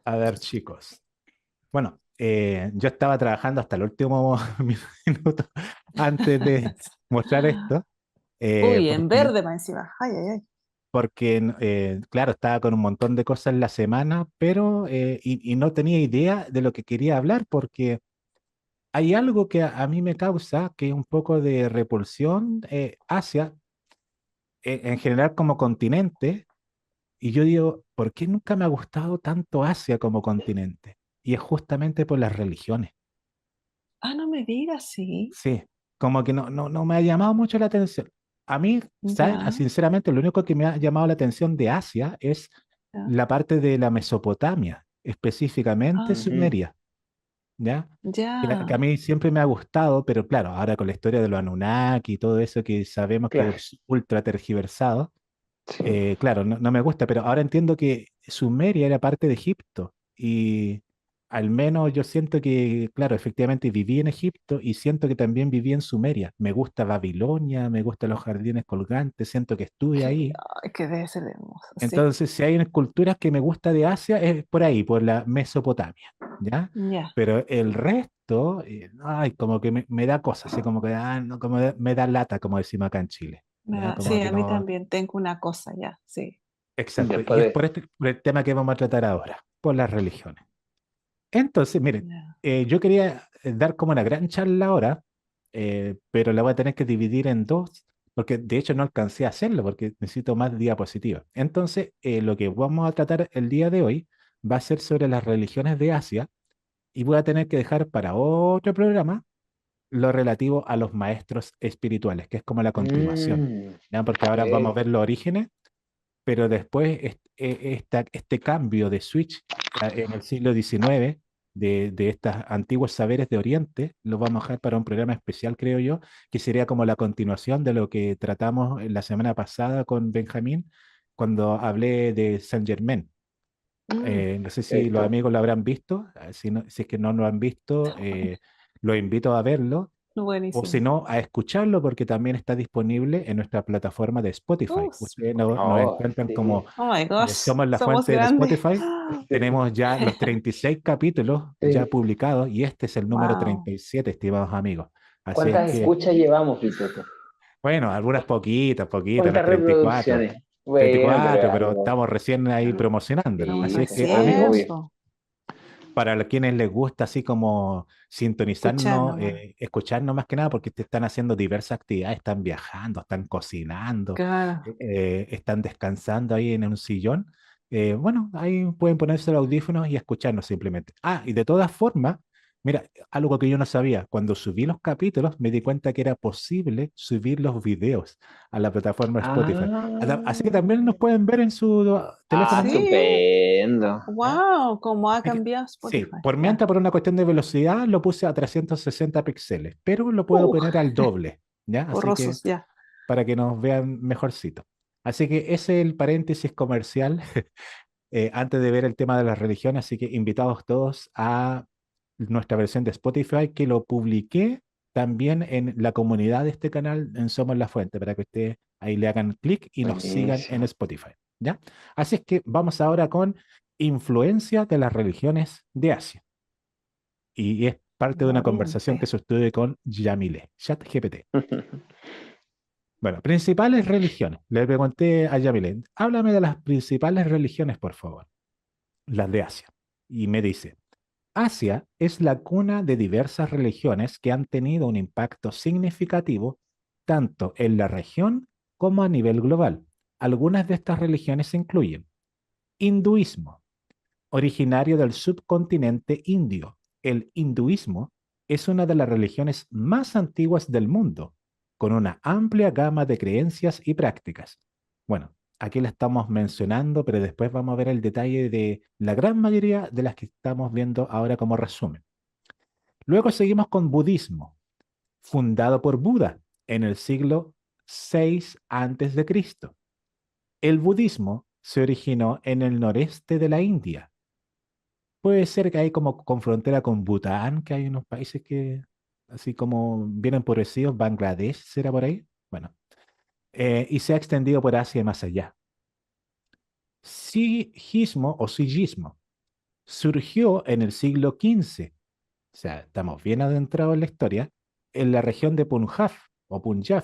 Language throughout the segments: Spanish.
A ver, chicos. Bueno, yo estaba trabajando hasta el último minuto antes de mostrar esto, Uy, en porque, verde más encima. Ay, ay, ay. claro, estaba con un montón de cosas en la semana, pero y no tenía idea de lo que quería hablar, porque hay algo que a mí me causa, que es un poco de repulsión, Asia, en general como continente, y yo digo, ¿por qué nunca me ha gustado tanto Asia como continente? Y es justamente por las religiones. Ah, no me digas, sí. Sí, como que no me ha llamado mucho la atención. A mí, ¿saben? Ya, Sinceramente, lo único que me ha llamado la atención de Asia es ya. la parte de la Mesopotamia, específicamente Ah, Ujú. Sumeria, ¿ya? Que a ya. mí siempre me ha gustado, pero claro, ahora con la historia de los Anunnaki y todo eso que sabemos que Claro, es ultra tergiversado, sí. claro, no me gusta, pero ahora entiendo que Sumeria era parte de Egipto y al menos yo siento que, claro, efectivamente viví en Egipto y siento que también viví en Sumeria. Me gusta Babilonia, me gustan los jardines colgantes, siento que estuve ahí. Ay, que debe ser hermoso, sí. Entonces, si hay unas culturas que me gusta de Asia, es por ahí, por la Mesopotamia, ¿ya? Ya. Pero el resto, ay, como que me da cosas, así como que, no, me da lata, como decimos acá en Chile, ¿ya? Como Sí, que a mí no. también tengo una cosa, ya, sí. Exacto, Después y es de. por por el tema que vamos a tratar ahora, por las religiones. Entonces, miren, Ya. yo quería dar como una gran charla ahora, pero la voy a tener que dividir en dos, porque de hecho no alcancé a hacerlo, porque necesito más diapositivas. Entonces, lo que vamos a tratar el día de hoy va a ser sobre las religiones de Asia, y voy a tener que dejar para otro programa lo relativo a los maestros espirituales, que es como la continuación, ¿ya? Porque ahora vamos a Ok. ver los orígenes pero después este cambio de switch en el siglo XIX de estos antiguos saberes de Oriente, lo vamos a dejar para un programa especial, creo yo, que sería como la continuación de lo que tratamos en la semana pasada con Benjamín, cuando hablé de Saint Germain. No sé si los Perfecto. amigos lo habrán visto, si es que no lo han visto, los invito a verlo o si Buenísimo. no, a escucharlo porque también está disponible en nuestra plataforma de Spotify. Uf. Ustedes nos Oh, encuentran como sí. Oh my gosh, Somos la somos Fuente de grandes. Spotify. Tenemos ya los 36 capítulos ya Sí. publicados y este es el número Wow. 37, estimados amigos. Así es ¿Cuántas que, escuchas llevamos, Pitoto? bueno, algunas poquitas, las ¿Cuántas 34. reproducciones? Bueno, pero 34, es pero algo. estamos recién ahí Algo. promocionándolo. No, no Así Sí, es es sí, que, obvio, amigos, obvio. cierto. para quienes les gusta así como Escuchar sintonizarnos, nomás. escucharnos más que nada, porque te están haciendo diversas actividades, están viajando, están cocinando, Claro. están descansando ahí en un sillón. Bueno, ahí pueden ponerse los audífonos y escucharnos simplemente. Ah, y de todas formas, mira, algo que yo no sabía, cuando subí los capítulos me di cuenta que era posible subir los videos a la plataforma Spotify. Así que Ah, también nos pueden ver en su teléfono móvil. Sí. estupendo. ¿Ya? Wow, cómo ha Así que, cambiado sí, Spotify. por Ya. mientras, por una cuestión de velocidad, lo puse a 360 píxeles, pero lo puedo Uh, poner al doble, ¿ya? Así que borrosos, ya. para que nos vean mejorcito. Así que ese es el paréntesis comercial antes de ver el tema de la religión, así que invitados todos a nuestra versión de Spotify, que lo publiqué también en la comunidad de este canal en Somos la Fuente, para que ustedes ahí le hagan clic y nos sigan en Buenísimo. Spotify, ¿ya? Así es que vamos ahora con influencia de las religiones de Asia. Y es parte de una Muy conversación que bien. sostuve con Yamile, ChatGPT. Bueno, principales religiones. Le pregunté a Yamile, háblame de las principales religiones, por favor, las de Asia. Y me dice, Asia es la cuna de diversas religiones que han tenido un impacto significativo tanto en la región como a nivel global. Algunas de estas religiones incluyen hinduismo, originario del subcontinente indio. El hinduismo es una de las religiones más antiguas del mundo, con una amplia gama de creencias y prácticas. Bueno, aquí la estamos mencionando, pero después vamos a ver el detalle de la gran mayoría de las que estamos viendo ahora como resumen. Luego seguimos con budismo, fundado por Buda en el siglo VI antes de Cristo. El budismo se originó en el noreste de la India. Puede ser que hay como con frontera con Bután, que hay unos países que así como bien empobrecidos, Bangladesh será por ahí. Bueno, y se ha extendido por Asia y más allá. Sijismo o sijismo. surgió en el siglo XV, o sea, estamos bien adentrados en la historia, en la región de Punjab o Punjab,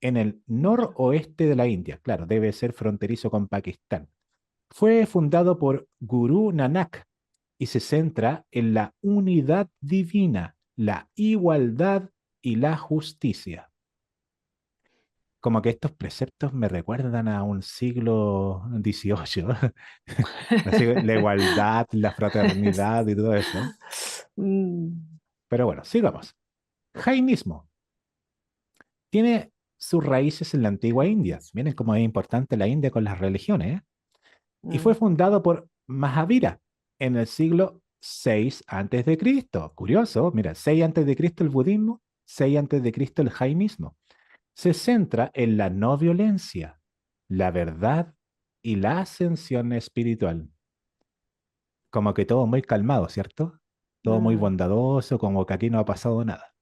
en el noroeste de la India. Claro, debe ser fronterizo con Pakistán. Fue fundado por Gurú Nanak y se centra en la unidad divina, la igualdad y la justicia. Como que estos preceptos me recuerdan a un siglo XVIII. Así, la igualdad, la fraternidad y todo eso. Mm, Pero bueno, sigamos. Jainismo tiene sus raíces en la antigua India. Miren cómo es importante la India con las religiones, ¿eh? Y fue mm, fundado por Mahavira en el siglo VI antes de Cristo. Curioso, mira, 6 antes de Cristo el budismo, 6 antes de Cristo el jainismo. Se centra en la no violencia, la verdad y la ascensión espiritual. Como que todo muy calmado, ¿cierto? Todo muy mm. bondadoso, como que aquí no ha pasado nada.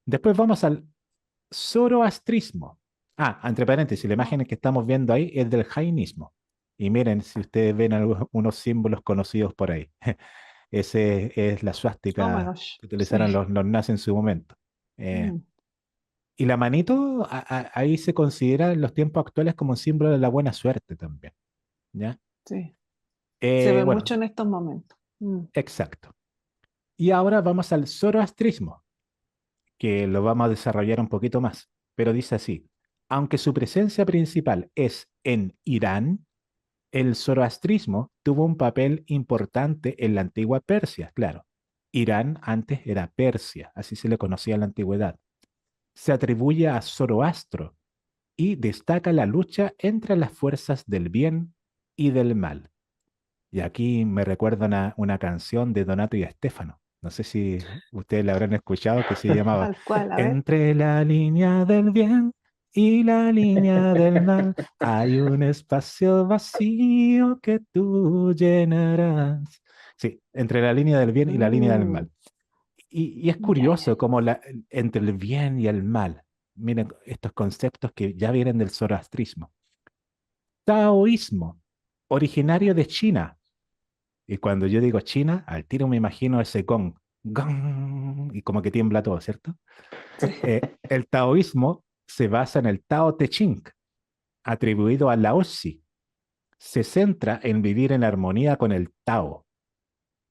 Después vamos al zoroastrismo. Entre paréntesis, la imagen que estamos viendo ahí es del jainismo. Y miren si ustedes ven unos símbolos conocidos por ahí. Ese es la Oh my suástica gosh, que sí. utilizaron los nazis en su momento. Eh, Mm, y la manito ahí se considera en los tiempos actuales como un símbolo de la buena suerte también. ¿Ya? sí. Se ve Bueno, mucho en estos momentos. Mm, exacto. Y ahora vamos al zoroastrismo, que lo vamos a desarrollar un poquito más, pero dice así, aunque su presencia principal es en Irán, el zoroastrismo tuvo un papel importante en la antigua Persia, claro. Irán antes era Persia, así se le conocía en la antigüedad. Se atribuye a Zoroastro y destaca la lucha entre las fuerzas del bien y del mal. Y aquí me recuerda una canción de Donato y Estéfano. No sé si ustedes la habrán escuchado, que se llamaba tal cual, a ver. Entre la línea del bien y la línea del mal hay un espacio vacío que tú llenarás. Sí, entre la línea del bien y la línea del Mm, mal. Y es ya, ya. curioso como entre el bien y el mal, miren estos conceptos que ya vienen del zoroastrismo. Taoísmo, originario de China. Y cuando yo digo China, al tiro me imagino ese gong, gong, y como que tiembla todo, ¿cierto? Sí. El taoísmo se basa en el Tao Te Ching, atribuido a Laozi. Se centra en vivir en armonía con el Tao,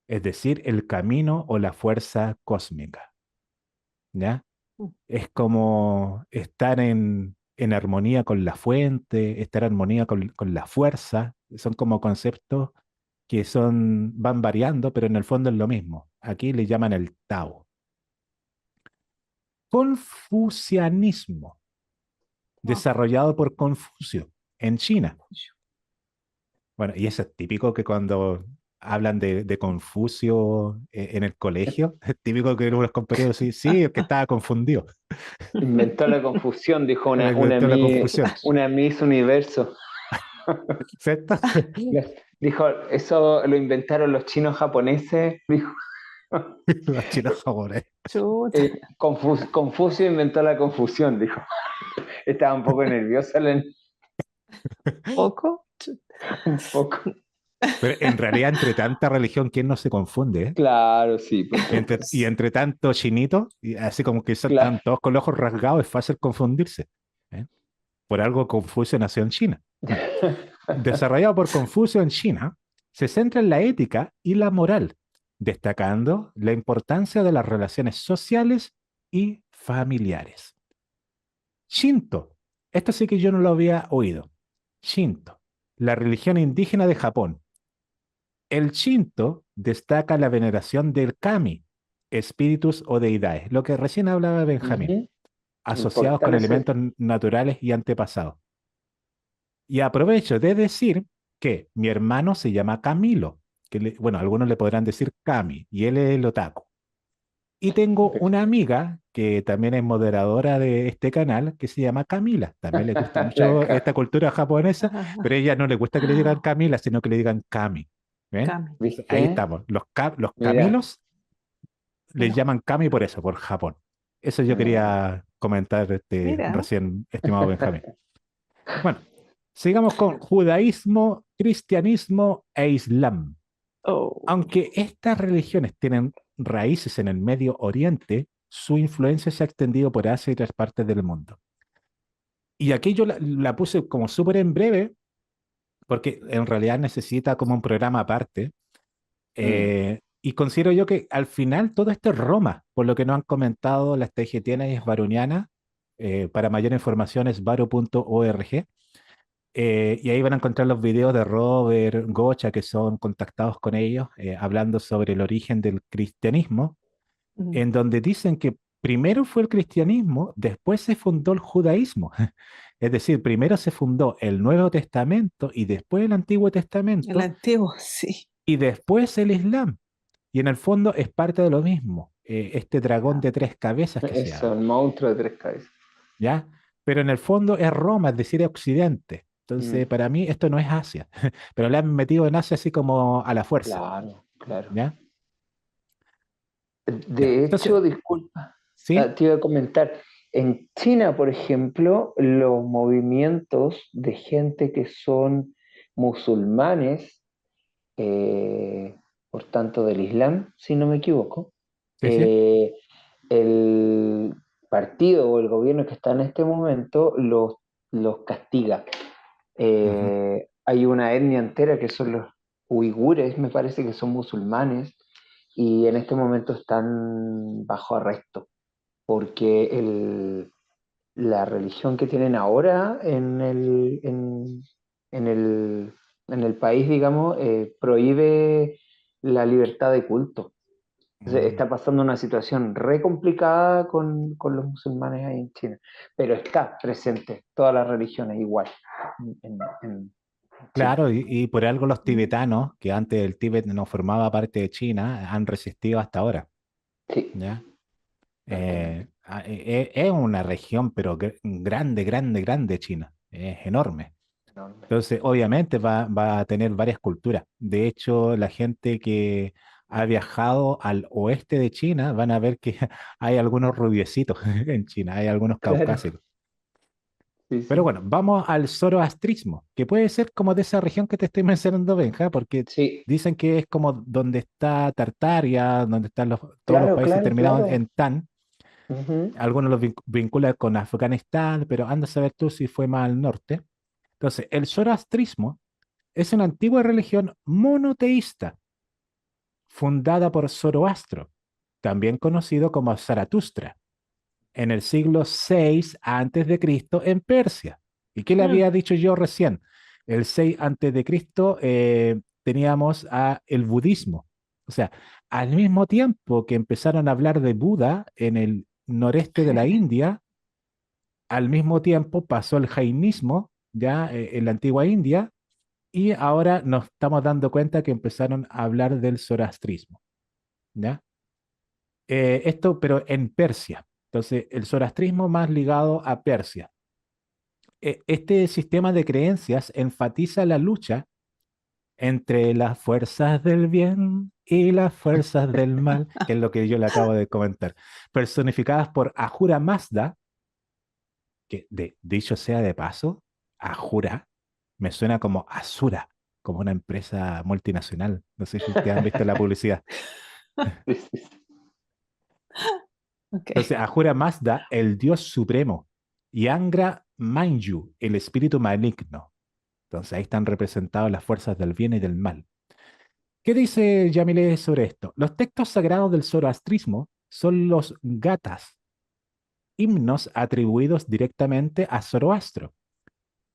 es decir, el camino o la fuerza cósmica, ¿ya? Mm, Es como estar en armonía con la fuente, estar en armonía con la fuerza. Son como conceptos que van variando, pero en el fondo es lo mismo. Aquí le llaman el Tao. Confucianismo, wow. desarrollado por Confucio en China. Bueno, y eso es típico que cuando hablan de Confucio en el colegio, es típico que los compañeros dicen, sí, es que estaba confundido. Inventó la confusión, dijo Inventó la confusión. una Miss Universo. ¿Cierto? Dijo, eso lo inventaron los chinos japoneses. Dijo, Los chinos japoneses. Chuta, Confucio inventó la confusión, dijo. Estaba un poco nerviosa, poco. un poco. Pero en realidad, entre tanta religión, ¿quién no se confunde? ¿Eh? Claro, sí, pues. Y entre tanto chinito, y así como que Claro. están todos con los ojos rasgados, es fácil confundirse. ¿Eh? Por algo Confucio nació en China. Bueno, desarrollado por Confucio en China, se centra en la ética y la moral, destacando la importancia de las relaciones sociales y familiares. Shinto, esto sí que yo no lo había oído. Shinto, la religión indígena de Japón. El Shinto destaca la veneración del kami, espíritus o deidades, lo que recién hablaba Benjamín, Ujú. asociados con Importante ese. elementos naturales y antepasados. Y aprovecho de decir que mi hermano se llama Camilo, bueno, algunos le podrán decir Kami, y él es el otaku. Y tengo una amiga que también es moderadora de este canal que se llama Camila. También le gusta mucho esta cultura japonesa, pero a ella no le gusta que le digan Camila, sino que le digan Kami. ¿Ven? Cami. Ahí ¿Viste? estamos. Los Mira. Camilos les llaman Kami por eso, por Japón. Eso yo Ah. quería comentar Mira, recién, estimado Benjamín. Bueno, sigamos con judaísmo, cristianismo e islam. Oh, Aunque estas religiones tienen raíces en el Medio Oriente, su influencia se ha extendido por Asia y otras partes del mundo. Y aquí yo la puse como súper en breve, porque en realidad necesita como un programa aparte. Mm, Y considero yo que al final todo esto es Roma, por lo que nos han comentado las tegetianas y es varuniana. Para mayor información es varo.org. Y ahí van a encontrar los videos de Robert, Gocha, que son contactados con ellos, hablando sobre el origen del cristianismo, mm, en donde dicen que primero fue el cristianismo, después se fundó el judaísmo. Es decir, primero se fundó el Nuevo Testamento y después el Antiguo el Testamento antiguo, sí. y después el Islam. Y en el fondo es parte de lo mismo, este dragón de tres cabezas que se eso, habla, el monstruo de tres cabezas. ¿ya? Pero en el fondo es Roma, es decir, es Occidente. Entonces, Mm, para mí esto no es Asia, pero le han metido en Asia así como a la fuerza, claro, claro. ¿ya? Ya. De Entonces, hecho, disculpa, ¿sí? te iba a comentar, en China, por ejemplo, los movimientos de gente que son musulmanes, eh, por tanto del Islam, si no me equivoco, Sí, sí. eh, el partido o el gobierno que está en este momento los castiga. Ujú. Hay una etnia entera que son los uigures, me parece que son musulmanes, y en este momento están bajo arresto, porque la religión que tienen ahora en el, en el país, digamos, prohíbe la libertad de culto. Entonces, Mm. está pasando una situación re complicada con los musulmanes ahí en China, pero está presente todas las religiones igual en China. Claro, y por algo los tibetanos, que antes el Tíbet no formaba parte de China, han resistido hasta ahora, Sí, ¿ya? exactamente. Es una región, pero grande, grande, grande China, es enorme. Enorme. Entonces, obviamente va a tener varias culturas. De hecho, la gente que ha viajado al oeste de China van a ver que hay algunos rubiecitos en China, hay algunos Claro, caucásicos. sí, Pero sí. bueno, vamos al zoroastrismo, que puede ser como de esa región que te estoy mencionando, Benja, porque Sí, dicen que es como donde está Tartaria, donde están todos los claro, países claro, terminados claro. en tan. Ujú. Algunos los vinculan con Afganistán, pero anda a saber tú si fue más al norte. Entonces, el zoroastrismo es una antigua religión monoteísta fundada por Zoroastro, también conocido como Zaratustra, en el siglo VI antes de Cristo en Persia. ¿Y qué le Mm, había dicho yo recién? El 6 antes de Cristo teníamos a el budismo. O sea, al mismo tiempo que empezaron a hablar de Buda en el noreste de la India, al mismo tiempo pasó el jainismo ya en la antigua India y ahora nos estamos dando cuenta que empezaron a hablar del zoroastrismo, ¿ya? Esto, pero en Persia. Entonces, el zoroastrismo más ligado a Persia. Este sistema de creencias enfatiza la lucha entre las fuerzas del bien y las fuerzas del mal, que es lo que yo le acabo de comentar, personificadas por Ahura Mazda, que dicho sea de paso, Ahura me suena como Asura, como una empresa multinacional. No sé si ustedes han visto la publicidad. Sí, sí, sí. ok. Entonces, Ahura Mazda, el dios supremo, y Angra Mainyu, el espíritu maligno. Entonces, ahí están representadas las fuerzas del bien y del mal. ¿Qué dice Yamile sobre esto? Los textos sagrados del zoroastrismo son los gatas, himnos atribuidos directamente a Zoroastro.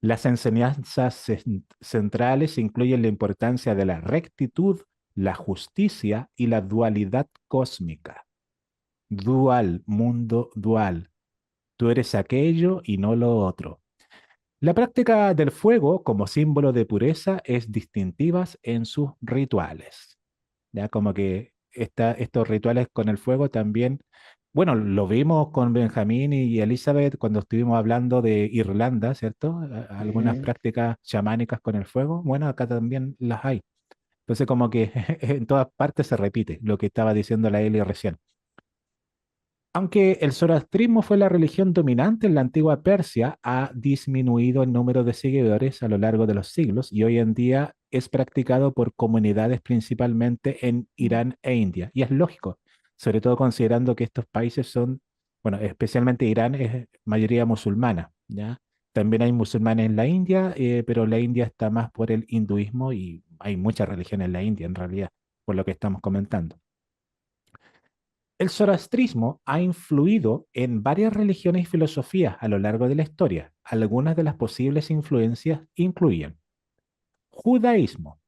Las enseñanzas centrales incluyen la importancia de la rectitud, la justicia y la dualidad cósmica. Dual, mundo dual. Tú eres aquello y no lo otro. La práctica del fuego como símbolo de pureza es distintiva en sus rituales. Ya como que estos rituales con el fuego también, bueno, lo vimos con Benjamín y Elizabeth cuando estuvimos hablando de Irlanda, ¿cierto? Algunas Ujú. prácticas chamánicas con el fuego. Bueno, acá también las hay. Entonces como que en todas partes se repite lo que estaba diciendo la Eli recién. Aunque el zoroastrismo fue la religión dominante en la antigua Persia, ha disminuido el número de seguidores a lo largo de los siglos y hoy en día es practicado por comunidades principalmente en Irán e India. Y es lógico, sobre todo considerando que estos países son, bueno, especialmente Irán es mayoría musulmana, ¿ya? También hay musulmanes en la India, pero la India está más por el hinduismo y hay mucha religión en la India en realidad, por lo que estamos comentando. El zoroastrismo ha influido en varias religiones y filosofías a lo largo de la historia. Algunas de las posibles influencias incluyen judaísmo.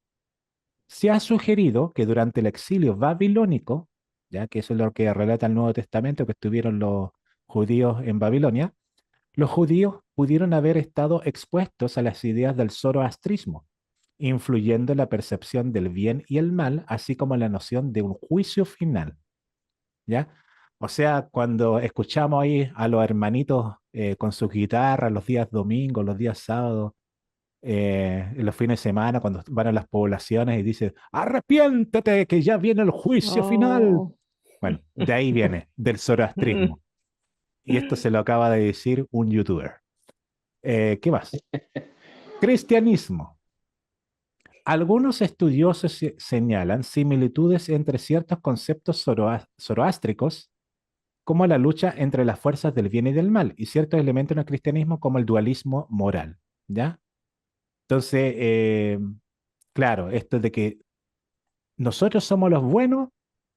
Se ha sugerido que durante el exilio babilónico, ya que eso es lo que relata el Nuevo Testamento, que estuvieron los judíos en Babilonia, los judíos pudieron haber estado expuestos a las ideas del zoroastrismo, influyendo en la percepción del bien y el mal, así como la noción de un juicio final. ¿Ya? O sea, cuando escuchamos ahí a los hermanitos con sus guitarras los días domingos, los días sábados, en los fines de semana, cuando van a las poblaciones y dicen, arrepiéntete que ya viene el juicio final. Oh. Bueno, de ahí viene, del zoroastrismo. Y esto se lo acaba de decir un youtuber. ¿Qué más? Cristianismo. Algunos estudiosos señalan similitudes entre ciertos conceptos zoroástricos como la lucha entre las fuerzas del bien y del mal, y ciertos elementos en el cristianismo como el dualismo moral, ¿ya? Entonces, claro, esto de que nosotros somos los buenos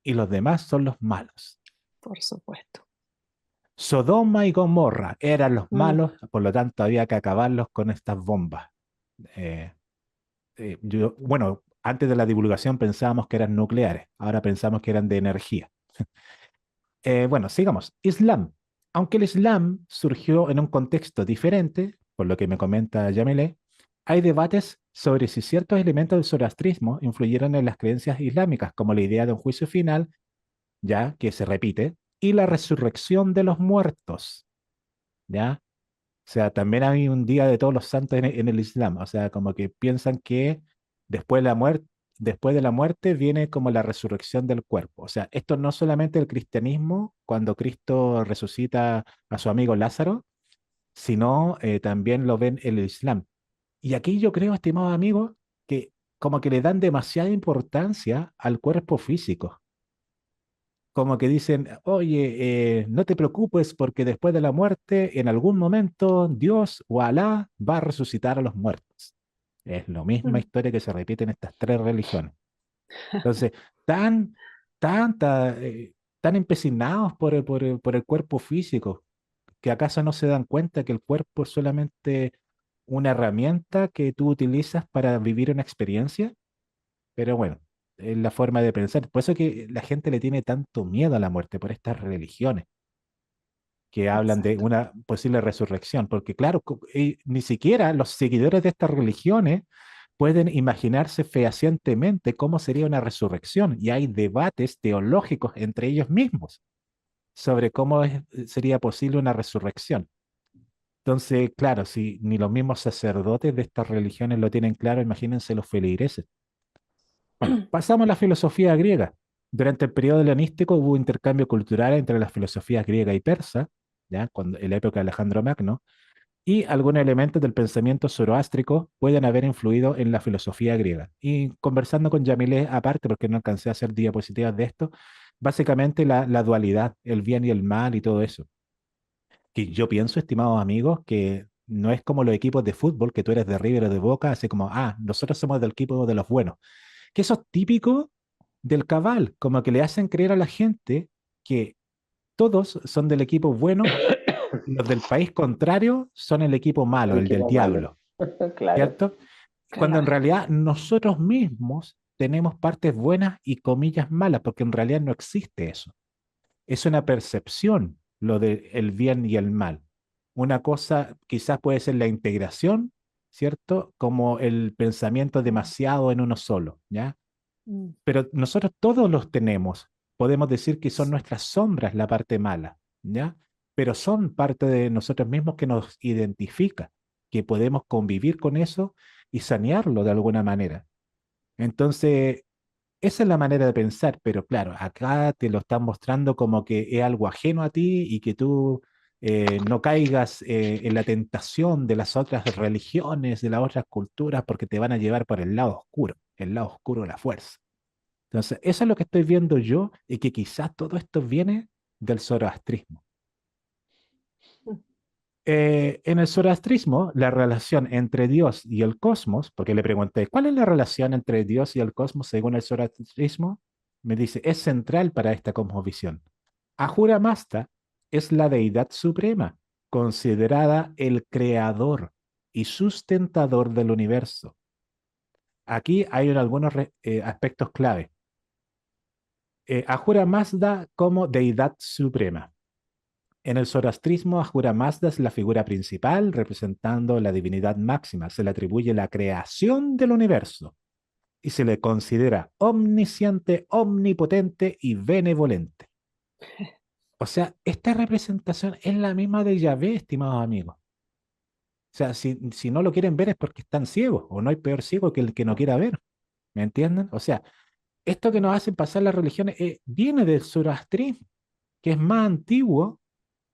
y los demás son los malos. Por supuesto. Sodoma y Gomorra eran los Mm. malos, por lo tanto había que acabarlos con estas bombas. Bueno, antes de la divulgación pensábamos que eran nucleares, ahora pensamos que eran de energía. Bueno, sigamos. Islam. Aunque el Islam surgió en un contexto diferente, por lo que me comenta Yamile, hay debates sobre si ciertos elementos del zoroastrismo influyeron en las creencias islámicas, como la idea de un juicio final, ya que se repite, y la resurrección de los muertos, ¿ya? O sea, también hay un día de todos los santos en el Islam. O sea, como que piensan que después de la muerte, después de la muerte viene como la resurrección del cuerpo. O sea, esto no solamente el cristianismo, cuando Cristo resucita a su amigo Lázaro, sino también lo ven en el Islam. Y aquí yo creo, estimados amigos, que como que le dan demasiada importancia al cuerpo físico. Como que dicen, oye, no te preocupes porque después de la muerte, en algún momento, Dios o Alá va a resucitar a los muertos. Es la misma Mm. historia que se repite en estas tres religiones. Entonces, tan, tan, tan empecinados por el cuerpo físico, que acaso no se dan cuenta que el cuerpo es solamente una herramienta que tú utilizas para vivir una experiencia. Pero bueno, es la forma de pensar. Por eso que la gente le tiene tanto miedo a la muerte, por estas religiones que hablan de Exacto. una posible resurrección. Porque claro, ni siquiera los seguidores de estas religiones pueden imaginarse fehacientemente cómo sería una resurrección. Y hay debates teológicos entre ellos mismos sobre cómo sería posible una resurrección. Entonces, claro, si ni los mismos sacerdotes de estas religiones lo tienen claro, imagínense los feligreses. Bueno, pasamos a la filosofía griega. Durante el periodo helenístico hubo intercambio cultural entre las filosofías griega y persa, ¿ya? En la época de Alejandro Magno, y algunos elementos del pensamiento zoroástrico pueden haber influido en la filosofía griega. Y conversando con Yamile aparte, porque no alcancé a hacer diapositivas de esto, básicamente la dualidad, el bien y el mal y todo eso. Que yo pienso, estimados amigos, que no es como los equipos de fútbol, que tú eres de River o de Boca, así como, nosotros somos del equipo de los buenos, que eso es típico del cabal, como que le hacen creer a la gente que todos son del equipo bueno y los del país contrario son el equipo malo, El el del equipo malo. diablo, Claro. ¿cierto? Cuando en Claro. realidad nosotros mismos tenemos partes buenas y comillas malas, porque en realidad no existe eso. Es una percepción lo del el bien y el mal. Una cosa quizás puede ser la integración, ¿cierto? Como el pensamiento demasiado en uno solo, ¿ya? Mm. Pero nosotros todos los tenemos. Podemos decir que son nuestras sombras la parte mala, ¿ya? Pero son parte de nosotros mismos que nos identifica, que podemos convivir con eso y sanearlo de alguna manera. Entonces, Esa es la manera de pensar, pero claro, acá te lo están mostrando como que es algo ajeno a ti y que tú no caigas en la tentación de las otras religiones, de las otras culturas, porque te van a llevar por el lado oscuro de la fuerza. Entonces, eso es lo que estoy viendo yo y que quizás todo esto viene del zoroastrismo. En el zoroastrismo, la relación entre Dios y el cosmos, porque le pregunté, ¿cuál es la relación entre Dios y el cosmos según el zoroastrismo? Me dice, es central para esta cosmovisión. Ahura Mazda es la deidad suprema, considerada el creador y sustentador del universo. Aquí hay algunos aspectos clave. Ahura Mazda como deidad suprema. En el zoroastrismo, Ahura Mazda es la figura principal, representando la divinidad máxima. Se le atribuye la creación del universo y se le considera omnisciente, omnipotente y benevolente. O sea, esta representación es la misma de Yahvé, estimados amigos. O sea, si no lo quieren ver es porque están ciegos, o no hay peor ciego que el que no quiera ver. ¿Me entienden? O sea, esto que nos hacen pasar las religiones viene del zoroastrismo, que es más antiguo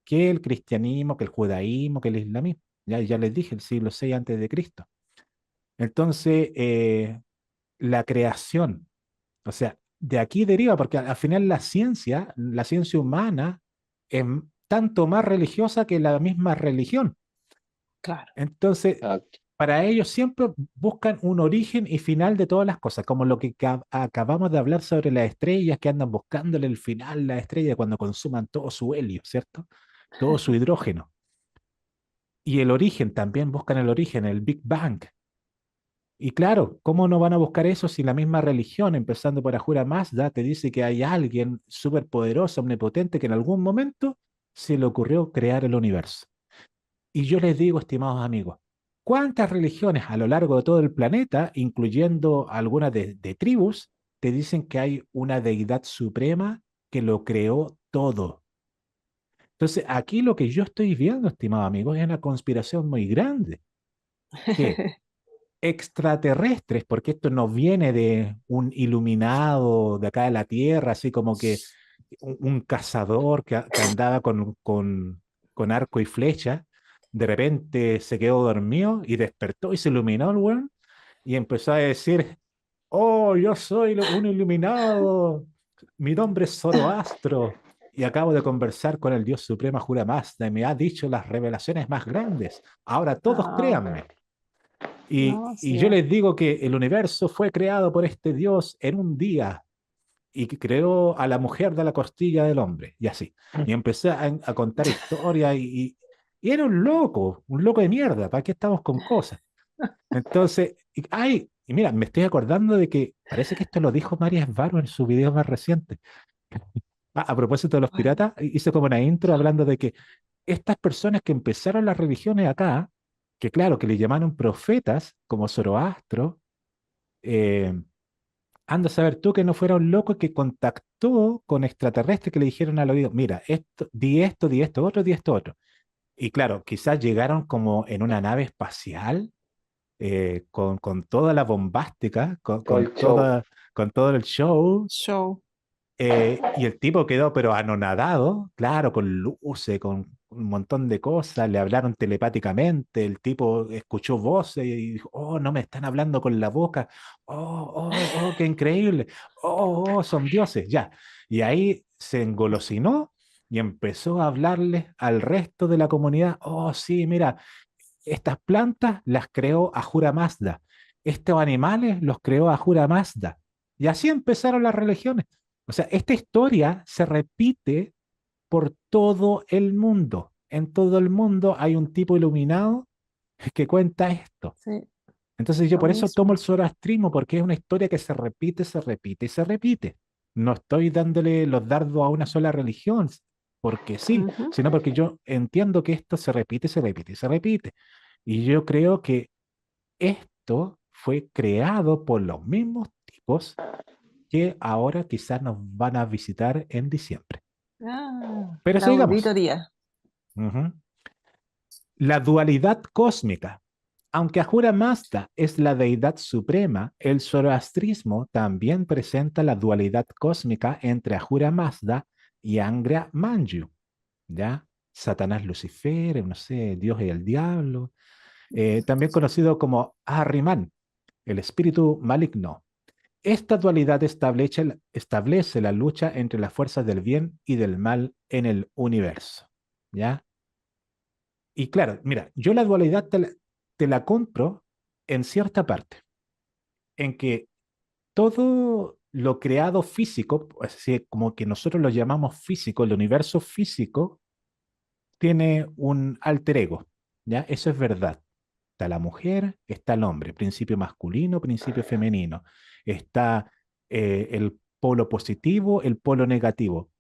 que el cristianismo, que el judaísmo, que el islamismo. Ya les dije, el siglo VI antes de Cristo. Entonces, la creación, o sea, de aquí deriva, porque al final la ciencia humana, es tanto más religiosa que la misma religión. Claro. Entonces, Exacto. para ellos siempre buscan un origen y final de todas las cosas, como lo que acabamos de hablar sobre las estrellas que andan buscándole el final, la estrella cuando consuman todo su helio, ¿cierto? Todo su hidrógeno. Y el origen, también buscan el origen, el Big Bang. Y claro, ¿cómo no van a buscar eso si la misma religión, empezando por Ahura Mazda, te dice que hay alguien superpoderoso, omnipotente, que en algún momento se le ocurrió crear el universo? Y yo les digo, estimados amigos, ¿cuántas religiones a lo largo de todo el planeta, incluyendo algunas de tribus, te dicen que hay una deidad suprema que lo creó todo? Entonces, aquí lo que yo estoy viendo, estimados amigos, es una conspiración muy grande. Que extraterrestres, porque esto no viene de un iluminado de acá de la Tierra, así como que un cazador que andaba con arco y flecha, de repente se quedó dormido y despertó y se iluminó el weón y empezó a decir, oh, yo soy un iluminado, mi nombre es Zoroastro. Y acabo de conversar con el Dios Supremo Ahura Mazda y me ha dicho las revelaciones más grandes. Ahora todos Ah, créanme. no, Y sí. yo les digo que el universo fue creado por este Dios en un día y que creó a la mujer de la costilla del hombre, y así. Y empecé a contar historias y era un loco de mierda, ¿para qué estamos con cosas? Entonces, y mira, me estoy acordando de que parece que esto lo dijo María Esvaro en su video más reciente. A propósito de los Bueno, piratas, hizo como una intro hablando de que estas personas que empezaron las religiones acá, que claro, que le llamaron profetas, como Zoroastro, eh, anda a saber tú que no fuera un loco que contactó con extraterrestres que le dijeron al oído, mira, di esto, otro, di esto, otro. Y claro, quizás llegaron como en una nave espacial, con toda la bombástica, Todo el show. con todo el show, show. y el tipo quedó pero anonadado, claro, con luces, con un montón de cosas, le hablaron telepáticamente, el tipo escuchó voces y dijo, oh, no me están hablando con la boca, qué increíble, son dioses, ya. Y ahí se engolosinó y empezó a hablarles al resto de la comunidad, oh, sí, mira, estas plantas las creó Ahura Mazda, estos animales los creó Ahura Mazda. Y así empezaron las religiones. O sea, esta historia se repite por todo el mundo. En todo el mundo hay un tipo iluminado que cuenta esto. Sí, Entonces yo lo por eso tomo el mismo. zoroastrismo, porque es una historia que se repite, se repite y se repite. No estoy dándole los dardos a una sola religión, porque sí, Ujú. sino porque yo entiendo que esto se repite, se repite y se repite. Y yo creo que esto fue creado por los mismos tipos que ahora quizás nos van a visitar en diciembre. Ah, Pero la sigamos. auditoría. Ujú. La dualidad cósmica. Aunque Ahura Mazda es la deidad suprema, el zoroastrismo también presenta la dualidad cósmica entre Ahura Mazda y Angra Manju, ¿ya? Satanás Lucifer, no sé, Dios y el diablo, también conocido como Ahriman, el espíritu maligno. Esta dualidad establece la lucha entre las fuerzas del bien y del mal en el universo, ¿ya? Y claro, mira, yo la dualidad te la compro en cierta parte, en que todo lo creado físico, es decir, como que nosotros lo llamamos físico, el universo físico, tiene un alter ego, ¿ya? Eso es verdad. Está la mujer, está el hombre, principio masculino, principio femenino. Está el polo positivo, el polo negativo.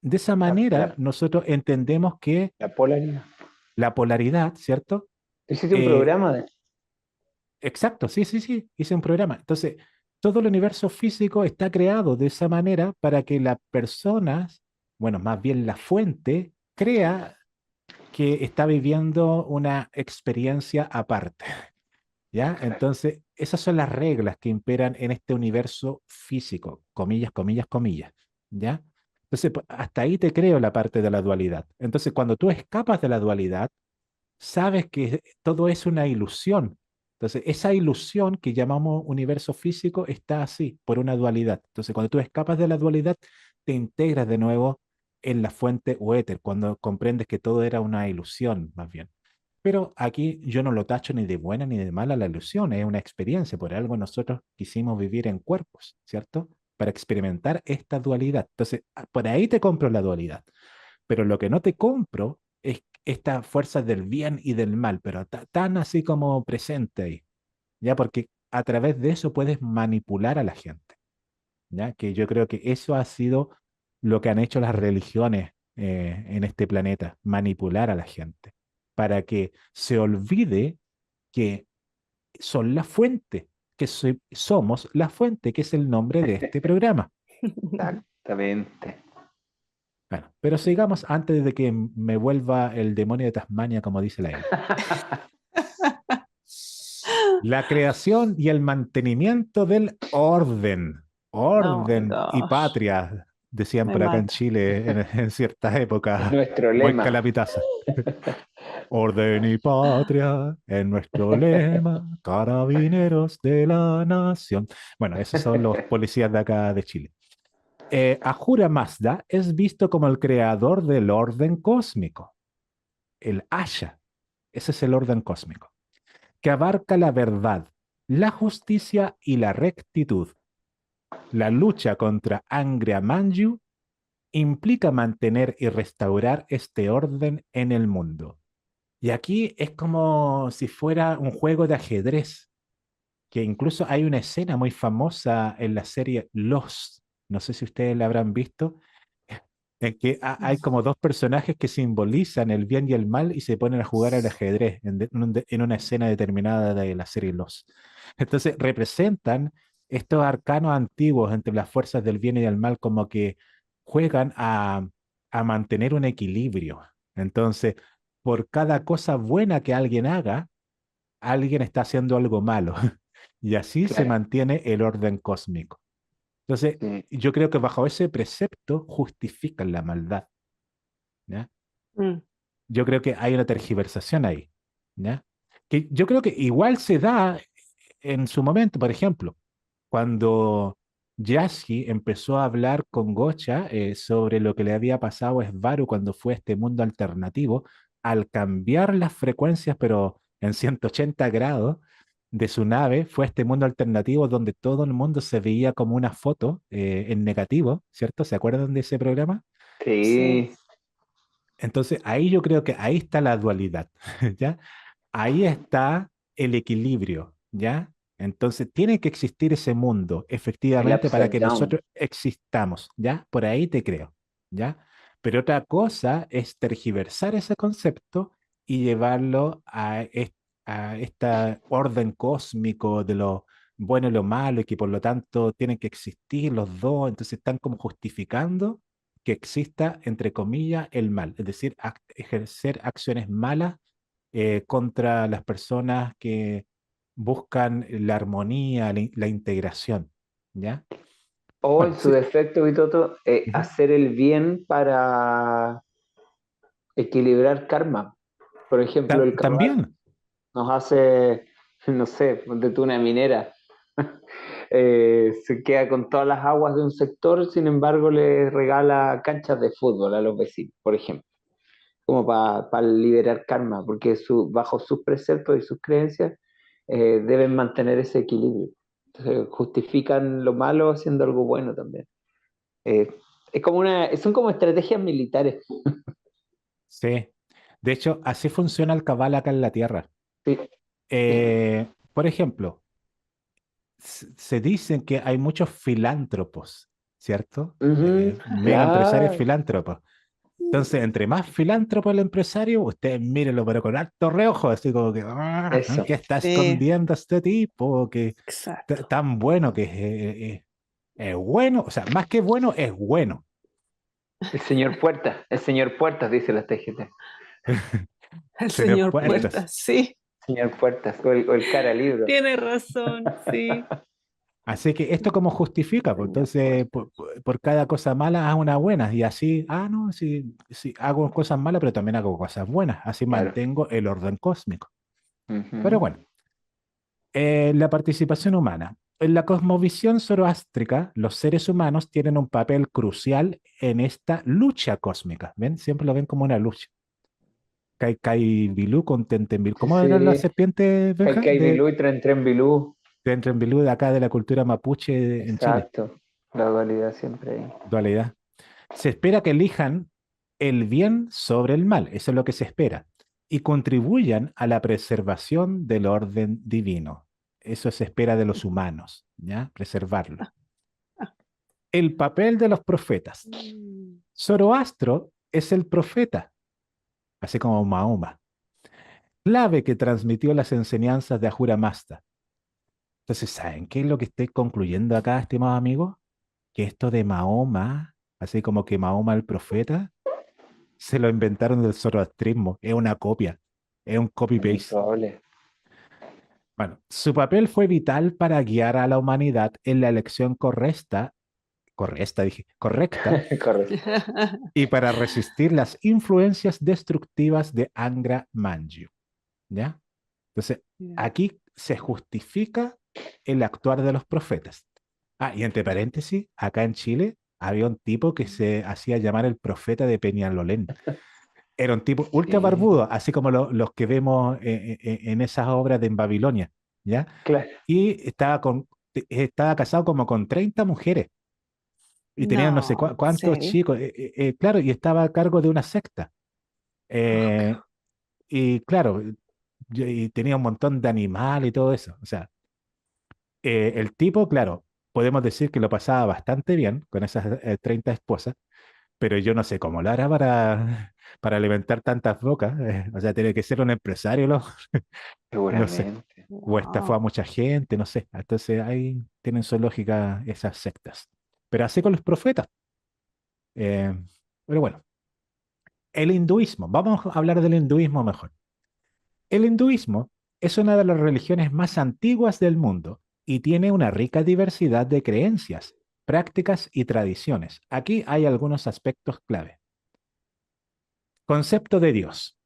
De esa La, manera, la, nosotros entendemos que la polaridad. la polaridad, ¿cierto? Hiciste un Eh, programa de... exacto, sí, sí, sí, hice un programa. Entonces, todo el universo físico está creado de esa manera para que las personas, bueno, más bien la fuente, crea que está viviendo una experiencia aparte. ¿Ya? Entonces, esas son las reglas que imperan en este universo físico, comillas, comillas, comillas, ¿ya? Entonces, hasta ahí te creo la parte de la dualidad. Entonces, cuando tú escapas de la dualidad, sabes que todo es una ilusión. Entonces, esa ilusión que llamamos universo físico está así, por una dualidad. Entonces, cuando tú escapas de la dualidad, te integras de nuevo en la fuente o éter, cuando comprendes que todo era una ilusión, más bien. Pero aquí yo no lo tacho ni de buena ni de mala la ilusión, es una experiencia, por algo nosotros quisimos vivir en cuerpos, ¿cierto? Para experimentar esta dualidad. Entonces, por ahí te compro la dualidad, pero lo que no te compro es esta fuerza del bien y del mal, pero tan así como presente ahí, ¿ya? Porque a través de eso puedes manipular a la gente, ¿ya? Que yo creo que eso ha sido lo que han hecho las religiones en este planeta, manipular a la gente, para que se olvide que son la fuente, que somos la fuente, que es el nombre de este programa. Exactamente. Bueno, pero sigamos antes de que me vuelva el demonio de Tasmania, como dice la Emi. La creación y el mantenimiento del orden. Oh my Orden y gosh. patria, decían Me por acá en mata. Chile en ciertas Es épocas. nuestro Buen lema. calapitaza. Orden y patria es nuestro lema, carabineros de la nación. Bueno, esos son los policías de acá de Chile. Ahura Mazda es visto como el creador del orden cósmico, el Asha. Ese es el orden cósmico, que abarca la verdad, la justicia y la rectitud. La lucha contra Angria Manju implica mantener y restaurar este orden en el mundo. Y aquí es como si fuera un juego de ajedrez, que incluso hay una escena muy famosa en la serie Lost, no sé si ustedes la habrán visto, en que hay como dos personajes que simbolizan el bien y el mal y se ponen a jugar al ajedrez en una escena determinada de la serie Lost. Entonces representan estos arcanos antiguos entre las fuerzas del bien y del mal como que juegan a mantener un equilibrio. Entonces, por cada cosa buena que alguien haga, alguien está haciendo algo malo. Y así se Claro. mantiene el orden cósmico. Entonces, Sí. yo creo que bajo ese precepto justifican la maldad, ¿ya? Mm. Yo creo que hay una tergiversación ahí, ¿ya? Que yo creo que igual se da en su momento, por ejemplo, cuando Yassi empezó a hablar con Gocha sobre lo que le había pasado a Svaru cuando fue a este mundo alternativo, al cambiar las frecuencias, pero en 180 grados de su nave, fue a este mundo alternativo donde todo el mundo se veía como una foto en negativo, ¿cierto? ¿Se acuerdan de ese programa? Sí. Sí. Entonces ahí yo creo que ahí está la dualidad, ¿ya? Ahí está el equilibrio, ¿ya? Entonces tiene que existir ese mundo, El efectivamente, para upside que down. nosotros existamos, ¿ya? Por ahí te creo, ¿ya? Pero otra cosa es tergiversar ese concepto y llevarlo a este orden cósmico de lo bueno y lo malo, y que por lo tanto tienen que existir los dos, entonces están como justificando que exista, entre comillas, el mal, es decir, ejercer acciones malas contra las personas que buscan la armonía, la integración, ¿ya? O en Bueno, su sí, defecto, Vitoto, ujú. hacer el bien para equilibrar karma. Por ejemplo, el karma También, nos hace, no sé, ponte tú una minera, se queda con todas las aguas de un sector, sin embargo le regala canchas de fútbol a los vecinos, por ejemplo, como para liberar karma, porque bajo sus preceptos y sus creencias deben mantener ese equilibrio. Entonces, justifican lo malo haciendo algo bueno también. Eh, son como estrategias militares. sí. De hecho, así funciona el cabal acá en la Tierra. Sí, sí. Por ejemplo, se dicen que hay muchos filántropos, ¿cierto? Ujú, Mega empresarios claro, filántropos. Entonces, entre más filántropo el empresario, ustedes mírenlo, pero con alto reojo, así como que, eso. ¿qué está Sí, escondiendo este tipo? Que exacto. tan bueno que es bueno, o sea, más que bueno, es bueno. El señor Puertas, dice la TGT. El Señor señor Puertas. Puertas, sí, Señor Puertas, o el cara libro. tiene razón, sí. Así que esto como justifica, pues Señor entonces Puertas. por cada cosa mala haz una buena y así, no, sí, hago cosas malas, pero también hago cosas buenas, así Claro. mantengo el orden cósmico. Pero Ujú. bueno, la participación humana. En la cosmovisión zoroástrica, los seres humanos tienen un papel crucial en esta lucha cósmica. ¿Ven? Siempre lo ven como una lucha. Kai Kai Bilú con Tentembil. Sí, ¿Cómo eran las sí. serpientes, Benja? Kai Bilú y Tren Bilú. De Tentembilú de acá de la cultura mapuche en Chile. Exacto. La dualidad siempre ahí. Dualidad. Se espera que elijan el bien sobre el mal. Eso es lo que se espera. Y contribuyan a la preservación del orden divino. Eso se espera de los humanos, ¿ya? Preservarlo. El papel de los profetas. Mm. Zoroastro es el profeta, así como Mahoma, clave que transmitió las enseñanzas de Ahura Mazda. Entonces, ¿saben qué es lo que estoy concluyendo acá, estimados amigos? Que esto de Mahoma, así como que Mahoma el profeta, se lo inventaron del zoroastrismo. Es una copia, es un Es muy copy-paste. probable. Bueno, su papel fue vital para guiar a la humanidad en la elección correcta, Correcto. y para resistir las influencias destructivas de Angra Mainyu. ¿Ya? Entonces, Ya. aquí se justifica el actuar de los profetas. Y entre paréntesis, acá en Chile había un tipo que se hacía llamar el profeta de Peñalolén. Era un tipo ultra Sí. barbudo, así como los que vemos en esas obras de en Babilonia, ¿ya? Claro. Y estaba casado como con 30 mujeres y tenía no sé No, ¿en cuántos serio? chicos, claro, y estaba a cargo de una secta. Oh, Eh, y claro, y tenía un montón de animales y todo eso. O sea, el tipo, claro, podemos decir que lo pasaba bastante bien con esas 30 esposas, pero yo no sé cómo lo hará para alimentar tantas bocas. O sea, tiene que ser un empresario, no sé. Seguramente. O estafó a wow. mucha gente, no sé. Entonces ahí tienen su lógica esas sectas. Pero así con los profetas. Eh, pero bueno, el hinduismo. Vamos a hablar del hinduismo mejor. El hinduismo es una de las religiones más antiguas del mundo y tiene una rica diversidad de creencias, prácticas y tradiciones. Aquí hay algunos aspectos clave. Concepto de Dios.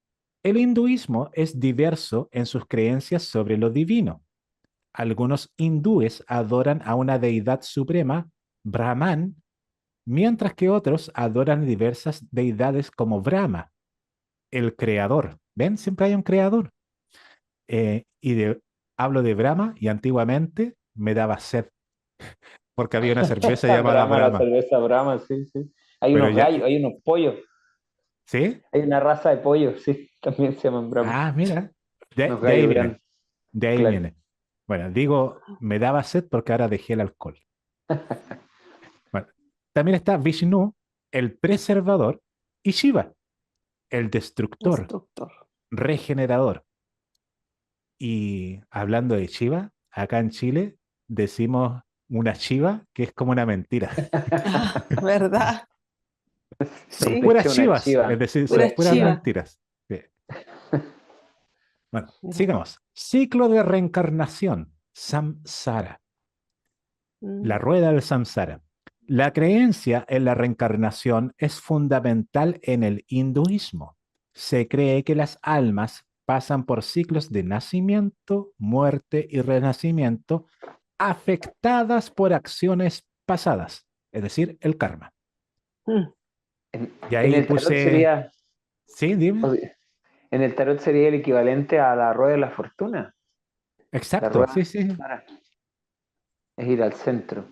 El hinduismo es diverso en sus creencias sobre lo divino. Algunos hindúes adoran a una deidad suprema, Brahman, mientras que otros adoran diversas deidades como Brahma, el creador. ¿Ven? Siempre hay un creador. Y hablo de Brahma y antiguamente me daba sed porque había una cerveza llamada Brahma, la Brahma. cerveza Brahma, sí, sí. Hay Pero unos ya, gallos, hay unos pollos. ¿sí? Hay una raza de pollos, sí, también se llaman Brahma. Mira, Unos de ahí gallos viene, grandes, de ahí claro. viene. Bueno, digo, me daba sed porque ahora dejé el alcohol. Bueno, también está Vishnu, el preservador, y Shiva, el destructor, Instructor. regenerador. Y hablando de Shiva, acá en Chile decimos una Shiva que es como una mentira. Ah, ¿verdad? Son Le Sí, puras eché una chivas, es chiva. decir, son pura Pura puras chiva. chiva. mentiras. Sí. Bueno, Mira. sigamos. Ciclo de reencarnación, samsara, la Mm. rueda del samsara. La creencia en la reencarnación es fundamental en el hinduismo. Se cree que las almas pasan por ciclos de nacimiento, muerte y renacimiento afectadas por acciones pasadas, es decir, el karma. Mm. Y En ahí el tarot puse, sería, sí, dime. o sea, en el tarot sería el equivalente a la rueda de la fortuna. La Exacto, rueda sí, sí. es ir al centro.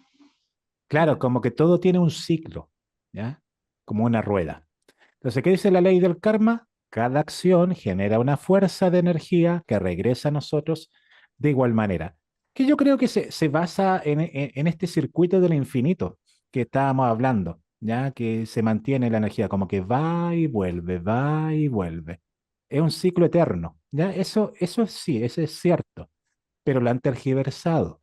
Claro, como que todo tiene un ciclo, ¿ya? Como una rueda. Entonces, ¿qué dice la ley del karma? Cada acción genera una fuerza de energía que regresa a nosotros de igual manera. Que yo creo que se basa en este circuito del infinito que estábamos hablando, ¿ya? Que se mantiene la energía, como que va y vuelve, va y vuelve. Es un ciclo eterno, ¿ya? Eso sí, eso es cierto, pero lo han tergiversado.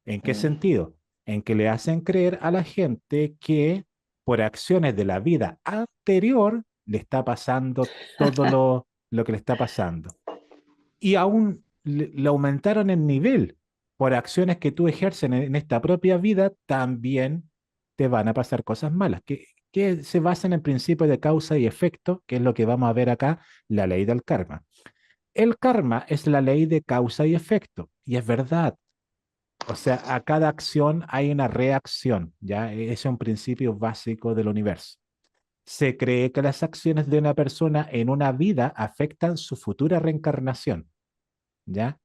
¿En qué Mm. sentido? En que le hacen creer a la gente que por acciones de la vida anterior le está pasando todo lo que le está pasando. Y aún le aumentaron el nivel. Por acciones que tú ejerces en esta propia vida, también te van a pasar cosas malas, que se basan en el principio de causa y efecto, que es lo que vamos a ver acá, la ley del karma. El karma es la ley de causa y efecto, y es verdad. O sea, a cada acción hay una reacción, ¿ya? Ese es un principio básico del universo. Se cree que las acciones de una persona en una vida afectan su futura reencarnación, ¿ya?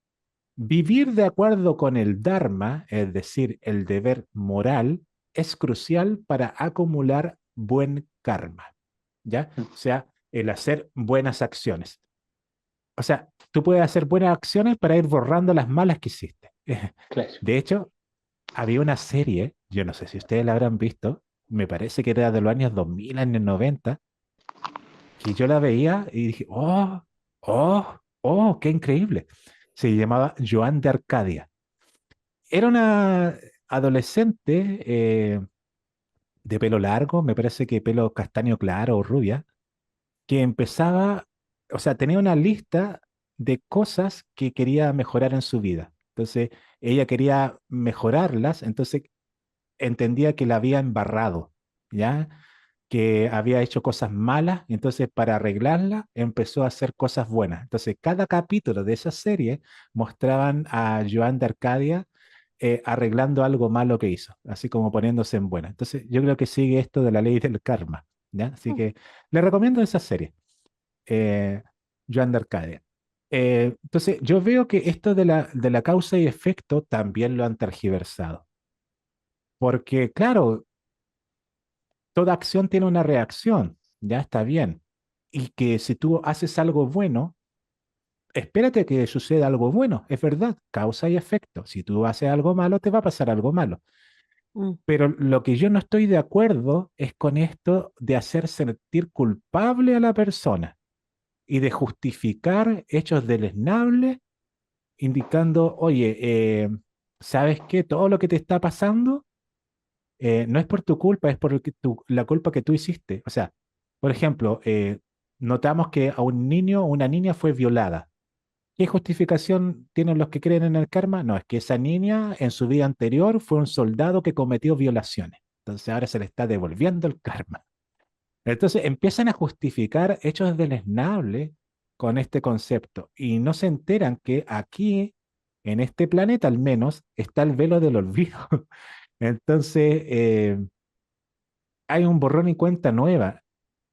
Vivir de acuerdo con el Dharma, es decir, el deber moral, es crucial para acumular buen karma, ¿ya? O sea, el hacer buenas acciones. O sea, tú puedes hacer buenas acciones para ir borrando las malas que hiciste. Claro. De hecho, había una serie, yo no sé si ustedes la habrán visto, me parece que era de los años 2000, años 90, que yo la veía y dije, oh, qué increíble. Se llamaba Joan de Arcadia. Era una adolescente de pelo largo, me parece que pelo castaño claro o rubia, que empezaba, o sea, tenía una lista de cosas que quería mejorar en su vida. Entonces, ella quería mejorarlas, entonces entendía que la había embarrado, ¿ya? Que había hecho cosas malas, y entonces para arreglarla empezó a hacer cosas buenas. Entonces, cada capítulo de esa serie mostraban a Joan de Arcadia arreglando algo malo que hizo, así como poniéndose en buena. Entonces, yo creo que sigue esto de la ley del karma, ¿ya? Así Mm. que le recomiendo esa serie, eh, Joan de Arcadia. Entonces, yo veo que esto de la causa y efecto también lo han tergiversado. Porque, claro, toda acción tiene una reacción, ya está bien. Y que si tú haces algo bueno, espérate que suceda algo bueno, es verdad, causa y efecto. Si tú haces algo malo, te va a pasar algo malo. Mm. Pero lo que yo no estoy de acuerdo es con esto de hacer sentir culpable a la persona y de justificar hechos deleznables, indicando, oye, ¿sabes qué? Todo lo que te está pasando no es por tu culpa, es por la culpa que tú hiciste. O sea, por ejemplo, notamos que a un niño o una niña fue violada. ¿Qué justificación tienen los que creen en el karma? No, es que esa niña en su vida anterior fue un soldado que cometió violaciones. Entonces ahora se le está devolviendo el karma. Entonces empiezan a justificar hechos deleznables con este concepto y no se enteran que aquí, en este planeta al menos, está el velo del olvido. Entonces, hay un borrón y cuenta nueva,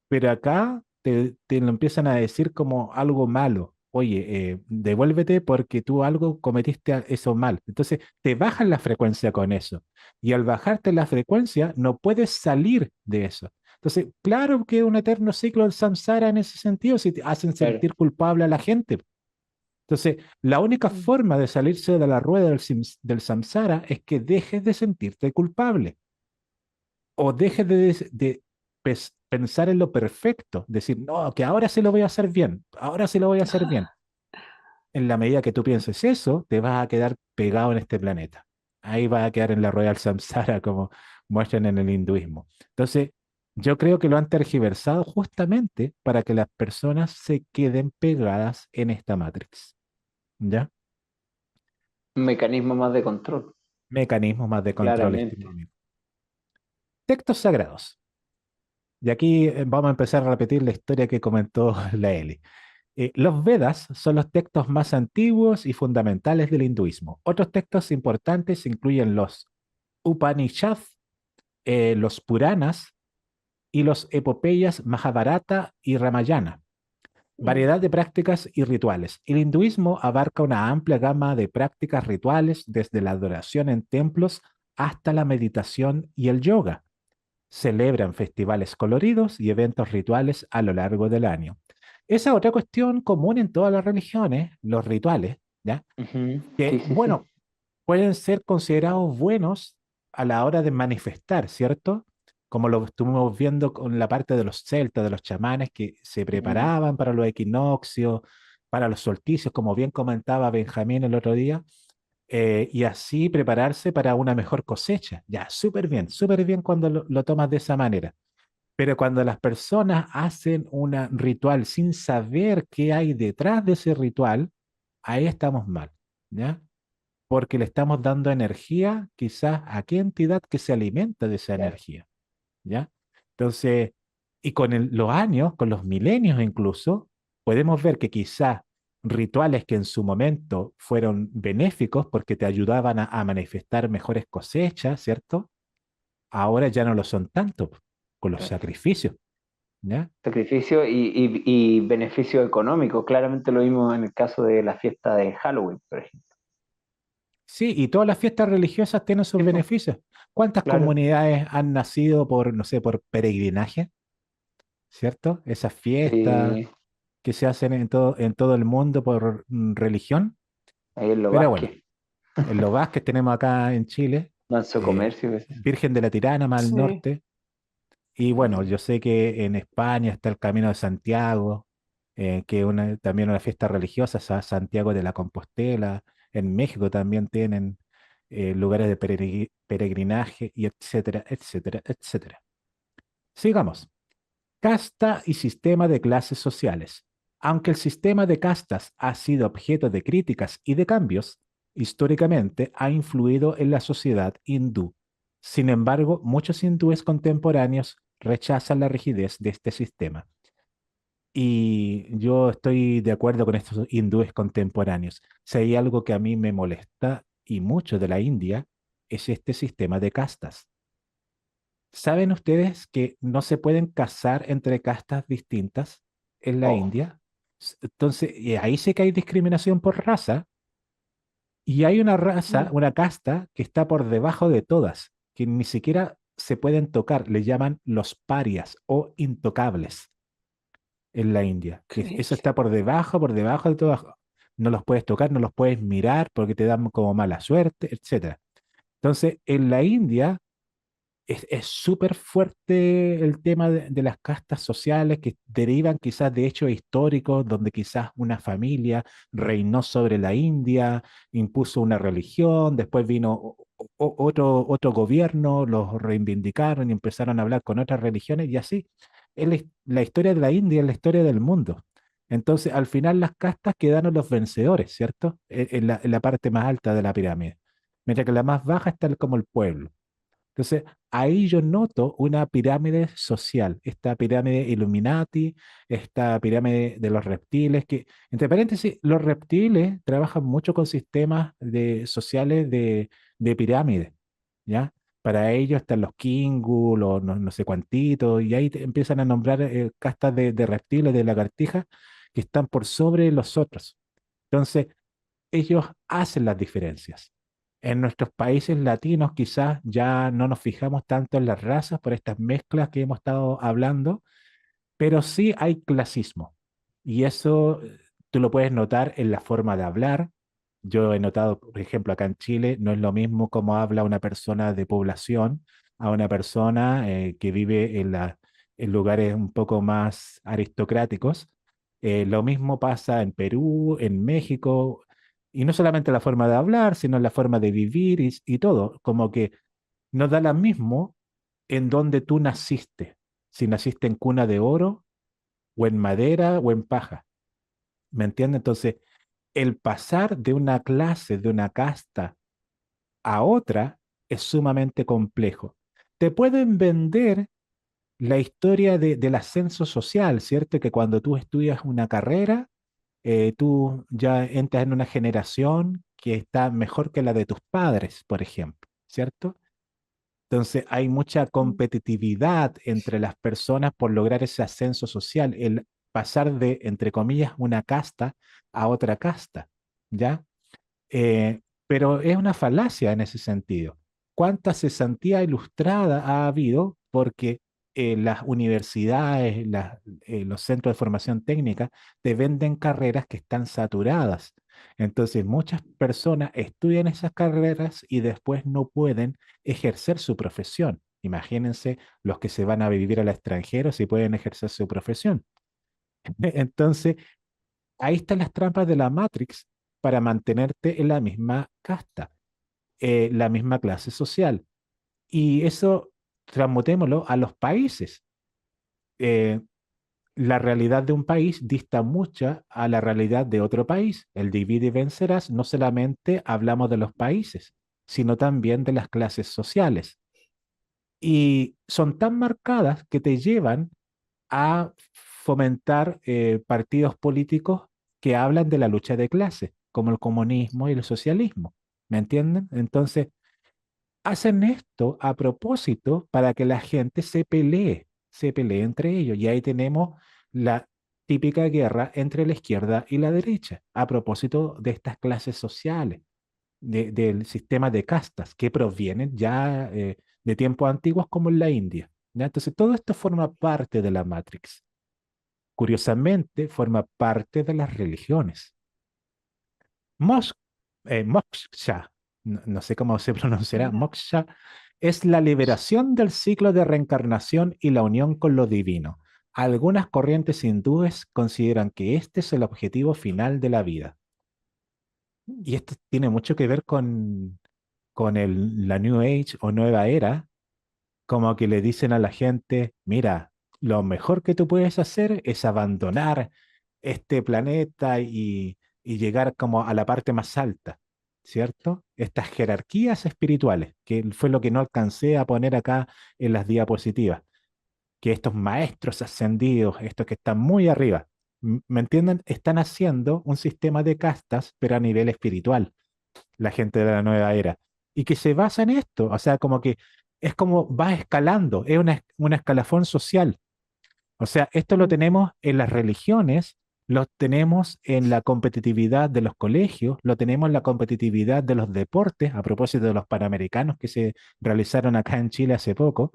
pero acá te lo empiezan a decir como algo malo. Oye, devuélvete porque tú algo cometiste eso mal. Entonces te bajan la frecuencia con eso. Y al bajarte la frecuencia, no puedes salir de eso. Entonces, claro que es un eterno ciclo del samsara en ese sentido, si te hacen Claro. sentir culpable a la gente. Entonces, la única Mm. forma de salirse de la rueda del samsara es que dejes de sentirte culpable o dejes de pensar en lo perfecto, decir, no, que ahora sí lo voy a hacer bien, ahora sí lo voy a hacer bien. En la medida que tú pienses eso, te vas a quedar pegado en este planeta. Ahí vas a quedar en la rueda del samsara, como muestran en el hinduismo. Entonces, yo creo que lo han tergiversado justamente para que las personas se queden pegadas en esta Matrix. ¿ya? Un mecanismo más de control, Mecanismos más de control claramente. económico. Textos sagrados. Y aquí vamos a empezar a repetir la historia que comentó la Eli. Los Vedas son los textos más antiguos y fundamentales del hinduismo. Otros textos importantes incluyen los Upanishads, los Puranas y los epopeyas Mahabharata y Ramayana. Variedad de prácticas y rituales. El hinduismo abarca una amplia gama de prácticas rituales, desde la adoración en templos hasta la meditación y el yoga. Celebran festivales coloridos y eventos rituales a lo largo del año. Esa otra cuestión común en todas las religiones, los rituales, ¿ya? Ujú. Que, Sí, sí, sí. bueno, pueden ser considerados buenos a la hora de manifestar, ¿cierto? Como lo estuvimos viendo con la parte de los celtas, de los chamanes que se Ujú. preparaban para los equinoccios, para los solsticios, como bien comentaba Benjamín el otro día, y así prepararse para una mejor cosecha. Ya, súper bien cuando lo tomas de esa manera. Pero cuando las personas hacen un ritual sin saber qué hay detrás de ese ritual, ahí estamos mal, ¿ya? Porque le estamos dando energía quizás a qué entidad que se alimenta de esa Claro. energía, ¿ya? Entonces, y con los años, con los milenios incluso, podemos ver que quizás rituales que en su momento fueron benéficos porque te ayudaban a manifestar mejores cosechas, ¿cierto? Ahora ya no lo son tanto con los Claro. sacrificios, ¿ya? Sacrificio y beneficio económico. Claramente lo vimos en el caso de la fiesta de Halloween, por ejemplo. Sí, y todas las fiestas religiosas tienen sus Sí, pues, beneficios. ¿Cuántas claro. comunidades han nacido por, no sé, por peregrinaje? ¿Cierto? Esas fiestas Sí, que se hacen en todo el mundo por religión. ahí en Lo Pero bueno, Vázquez, en Los Vázquez tenemos acá en Chile, Manso Comercio, qué sé yo. Virgen de la Tirana más al Sí. norte. Y bueno, yo sé que en España está el Camino de Santiago, que es también una fiesta religiosa, Santiago de la Compostela. En México también tienen lugares de peregrinaje y etcétera, etcétera, etcétera. Sigamos. Casta y sistema de clases sociales. Aunque el sistema de castas ha sido objeto de críticas y de cambios, históricamente ha influido en la sociedad hindú. Sin embargo, muchos hindúes contemporáneos rechazan la rigidez de este sistema. Y yo estoy de acuerdo con estos hindúes contemporáneos. Si hay algo que a mí me molesta y mucho de la India, es este sistema de castas. ¿Saben ustedes que no se pueden casar entre castas distintas en la Oh, India? Entonces, ahí sí que hay discriminación por raza y hay una raza, Mm. una casta que está por debajo de todas, que ni siquiera se pueden tocar, le llaman los parias o intocables en la India, que eso Increíble. está por debajo de todas. No los puedes tocar, no los puedes mirar porque te dan como mala suerte, etcétera. Entonces, en la India es súper fuerte el tema de las castas sociales que derivan quizás de hechos históricos donde quizás una familia reinó sobre la India, impuso una religión, después vino otro gobierno, los reivindicaron y empezaron a hablar con otras religiones y así. Es la historia de la India, es la historia del mundo. Entonces, al final las castas quedaron los vencedores, ¿cierto? En la parte más alta de la pirámide. Mientras que la más baja está como el pueblo. Entonces, ahí yo noto una pirámide social, esta pirámide Illuminati, esta pirámide de los reptiles, que, entre paréntesis, los reptiles trabajan mucho con sistemas sociales de pirámide, ¿ya? Para ellos están los Kingu, los no sé cuantitos, y ahí empiezan a nombrar castas de reptiles, de lagartijas, que están por sobre los otros. Entonces, ellos hacen las diferencias. En nuestros países latinos quizás ya no nos fijamos tanto en las razas por estas mezclas que hemos estado hablando, pero sí hay clasismo. Y eso tú lo puedes notar en la forma de hablar. Yo he notado, por ejemplo, acá en Chile, no es lo mismo como habla una persona de población a una persona que vive en lugares un poco más aristocráticos. Lo mismo pasa en Perú, en México, y no solamente la forma de hablar, sino la forma de vivir y todo. Como que no da lo mismo en donde tú naciste. Si naciste en cuna de oro, o en madera, o en paja. ¿Me entiendes? Entonces, el pasar de una clase, de una casta a otra, es sumamente complejo. Te pueden vender la historia del ascenso social, ¿cierto? Que cuando tú estudias una carrera, tú ya entras en una generación que está mejor que la de tus padres, por ejemplo, ¿cierto? Entonces hay mucha mm, competitividad entre las personas por lograr ese ascenso social, el pasar de, entre comillas, una casta a otra casta, ¿ya? Pero es una falacia en ese sentido. ¿Cuánta cesantía ilustrada ha habido? Porque las universidades, los centros de formación técnica te venden carreras que están saturadas. Entonces, muchas personas estudian esas carreras y después no pueden ejercer su profesión. Imagínense los que se van a vivir al extranjero si pueden ejercer su profesión. Entonces, ahí están las trampas de la Matrix para mantenerte en la misma casta, la misma clase social. Y eso transmutémoslo a los países. Eh, la realidad de un país dista mucho a la realidad de otro país. El divide y vencerás, no solamente hablamos de los países, sino también de las clases sociales. Y son tan marcadas que te llevan a fomentar partidos políticos que hablan de la lucha de clases, como el comunismo y el socialismo. ¿Me entienden? Entonces, hacen esto a propósito para que la gente se pelee entre ellos. Y ahí tenemos la típica guerra entre la izquierda y la derecha, a propósito de estas clases sociales, del sistema de castas que provienen ya de tiempos antiguos como en la India. ¿Ya? Entonces, todo esto forma parte de la Matrix. Curiosamente, forma parte de las religiones. Mos- Moksha, no sé cómo se pronunciará, ya. moksha es la liberación del ciclo de reencarnación y la unión con lo divino. Algunas corrientes hindúes consideran que este es el objetivo final de la vida. Mm, Y esto tiene mucho que ver con la New Age o nueva era, como que le dicen a la gente, mira, lo mejor que tú puedes hacer es abandonar este planeta y llegar como a la parte más alta, ¿cierto? Estas jerarquías espirituales, que fue lo que no alcancé a poner acá en las diapositivas, que estos maestros ascendidos, estos que están muy arriba, ¿me entienden? Están haciendo un sistema de castas, pero a nivel espiritual la gente de la nueva era. Y que se basa en esto, o sea, como que es como va escalando, es una escalafón social. O sea, esto lo mm, tenemos en las religiones, lo tenemos en la competitividad de los colegios, lo tenemos en la competitividad de los deportes, a propósito de los panamericanos que se realizaron acá en Chile hace poco.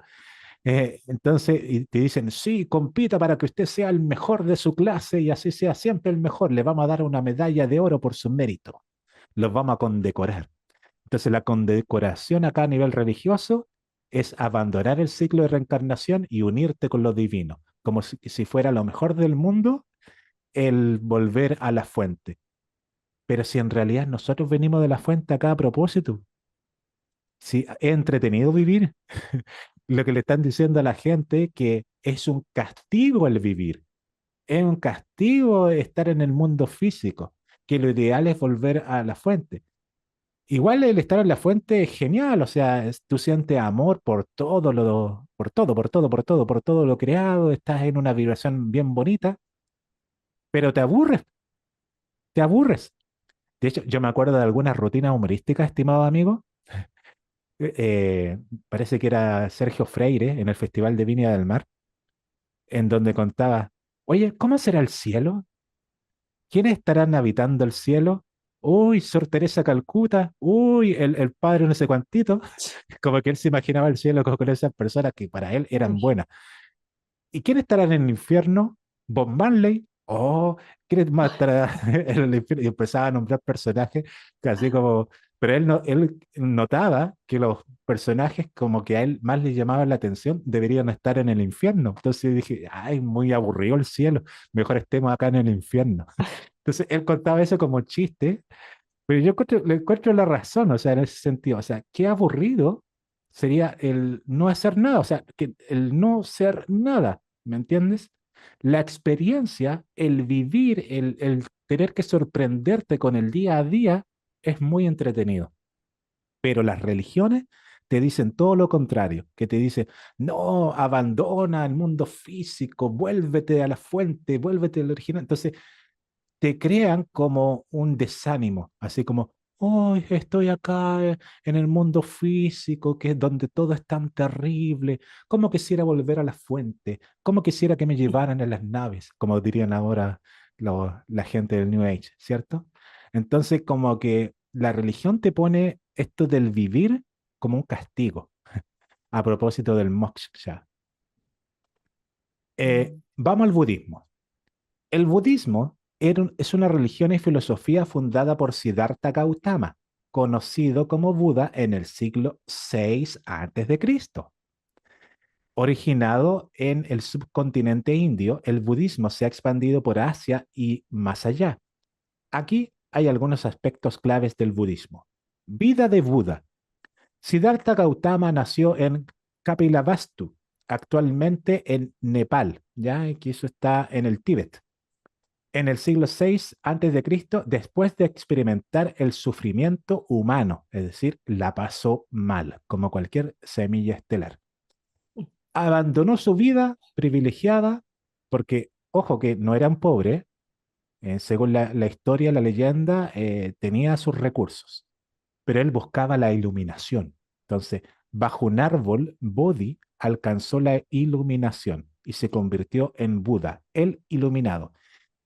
Entonces, y te dicen, sí, compita para que usted sea el mejor de su clase y así sea siempre el mejor, le vamos a dar una medalla de oro por su mérito, los vamos a condecorar. Entonces la condecoración acá a nivel religioso es abandonar el ciclo de reencarnación y unirte con lo divino, como si fuera lo mejor del mundo el volver a la fuente. Pero si en realidad nosotros venimos de la fuente acá a propósito, si es entretenido vivir, lo que le están diciendo a la gente que es un castigo el vivir, es un castigo estar en el mundo físico, que lo ideal es volver a la fuente. Igual el estar en la fuente es genial, o sea, tú sientes amor por todo por todo lo creado, estás en una vibración bien bonita, pero te aburres. De hecho, yo me acuerdo de algunas rutinas humorísticas, estimado amigo. Parece que era Sergio Freire en el Festival de Viña del Mar, en donde contaba, oye, ¿cómo será el cielo? ¿Quiénes estarán habitando el cielo? Uy, Sor Teresa Calcuta, uy, el padre no sé cuántito. Como que él se imaginaba el cielo con esas personas que para él eran uy, buenas. ¿Y quién estará en el infierno? Bob Marley. Oh, ¿quién más estará en el infierno? Y empezaba a nombrar personajes que así como... Pero él, no, él notaba que los personajes como que a él más le llamaban la atención deberían estar en el infierno. Entonces dije, ay, muy aburrido el cielo, mejor estemos acá en el infierno. Entonces él contaba eso como chiste, pero yo le encuentro la razón, o sea, en ese sentido, o sea, qué aburrido sería el no hacer nada, o sea, que el no ser nada, ¿me entiendes? La experiencia, el vivir, el tener que sorprenderte con el día a día es muy entretenido. Pero las religiones te dicen todo lo contrario, que te dicen, no, abandona el mundo físico, vuélvete a la fuente, vuélvete al original. Entonces, te crean como un desánimo, así como, hoy estoy acá en el mundo físico, que es donde todo es tan terrible, como quisiera volver a la fuente, como quisiera que me llevaran en las naves, como dirían ahora la gente del New Age, ¿cierto? Entonces, como que la religión te pone esto del vivir como un castigo, a propósito del moksha. Vamos al budismo. El budismo es una religión y filosofía fundada por Siddhartha Gautama, conocido como Buda en el siglo VI a.C. Originado en el subcontinente indio, el budismo se ha expandido por Asia y más allá. Aquí hay algunos aspectos claves del budismo. Vida de Buda. Siddhartha Gautama nació en Kapilavastu, actualmente en Nepal, ya que eso está en el Tíbet en el siglo VI a.C., después de experimentar el sufrimiento humano, es decir, la pasó mal, como cualquier semilla estelar. Abandonó su vida privilegiada porque, ojo, que no eran pobres, según la historia, la leyenda, tenía sus recursos, pero él buscaba la iluminación. Entonces, bajo un árbol, Bodhi alcanzó la iluminación y se convirtió en Buda, el iluminado.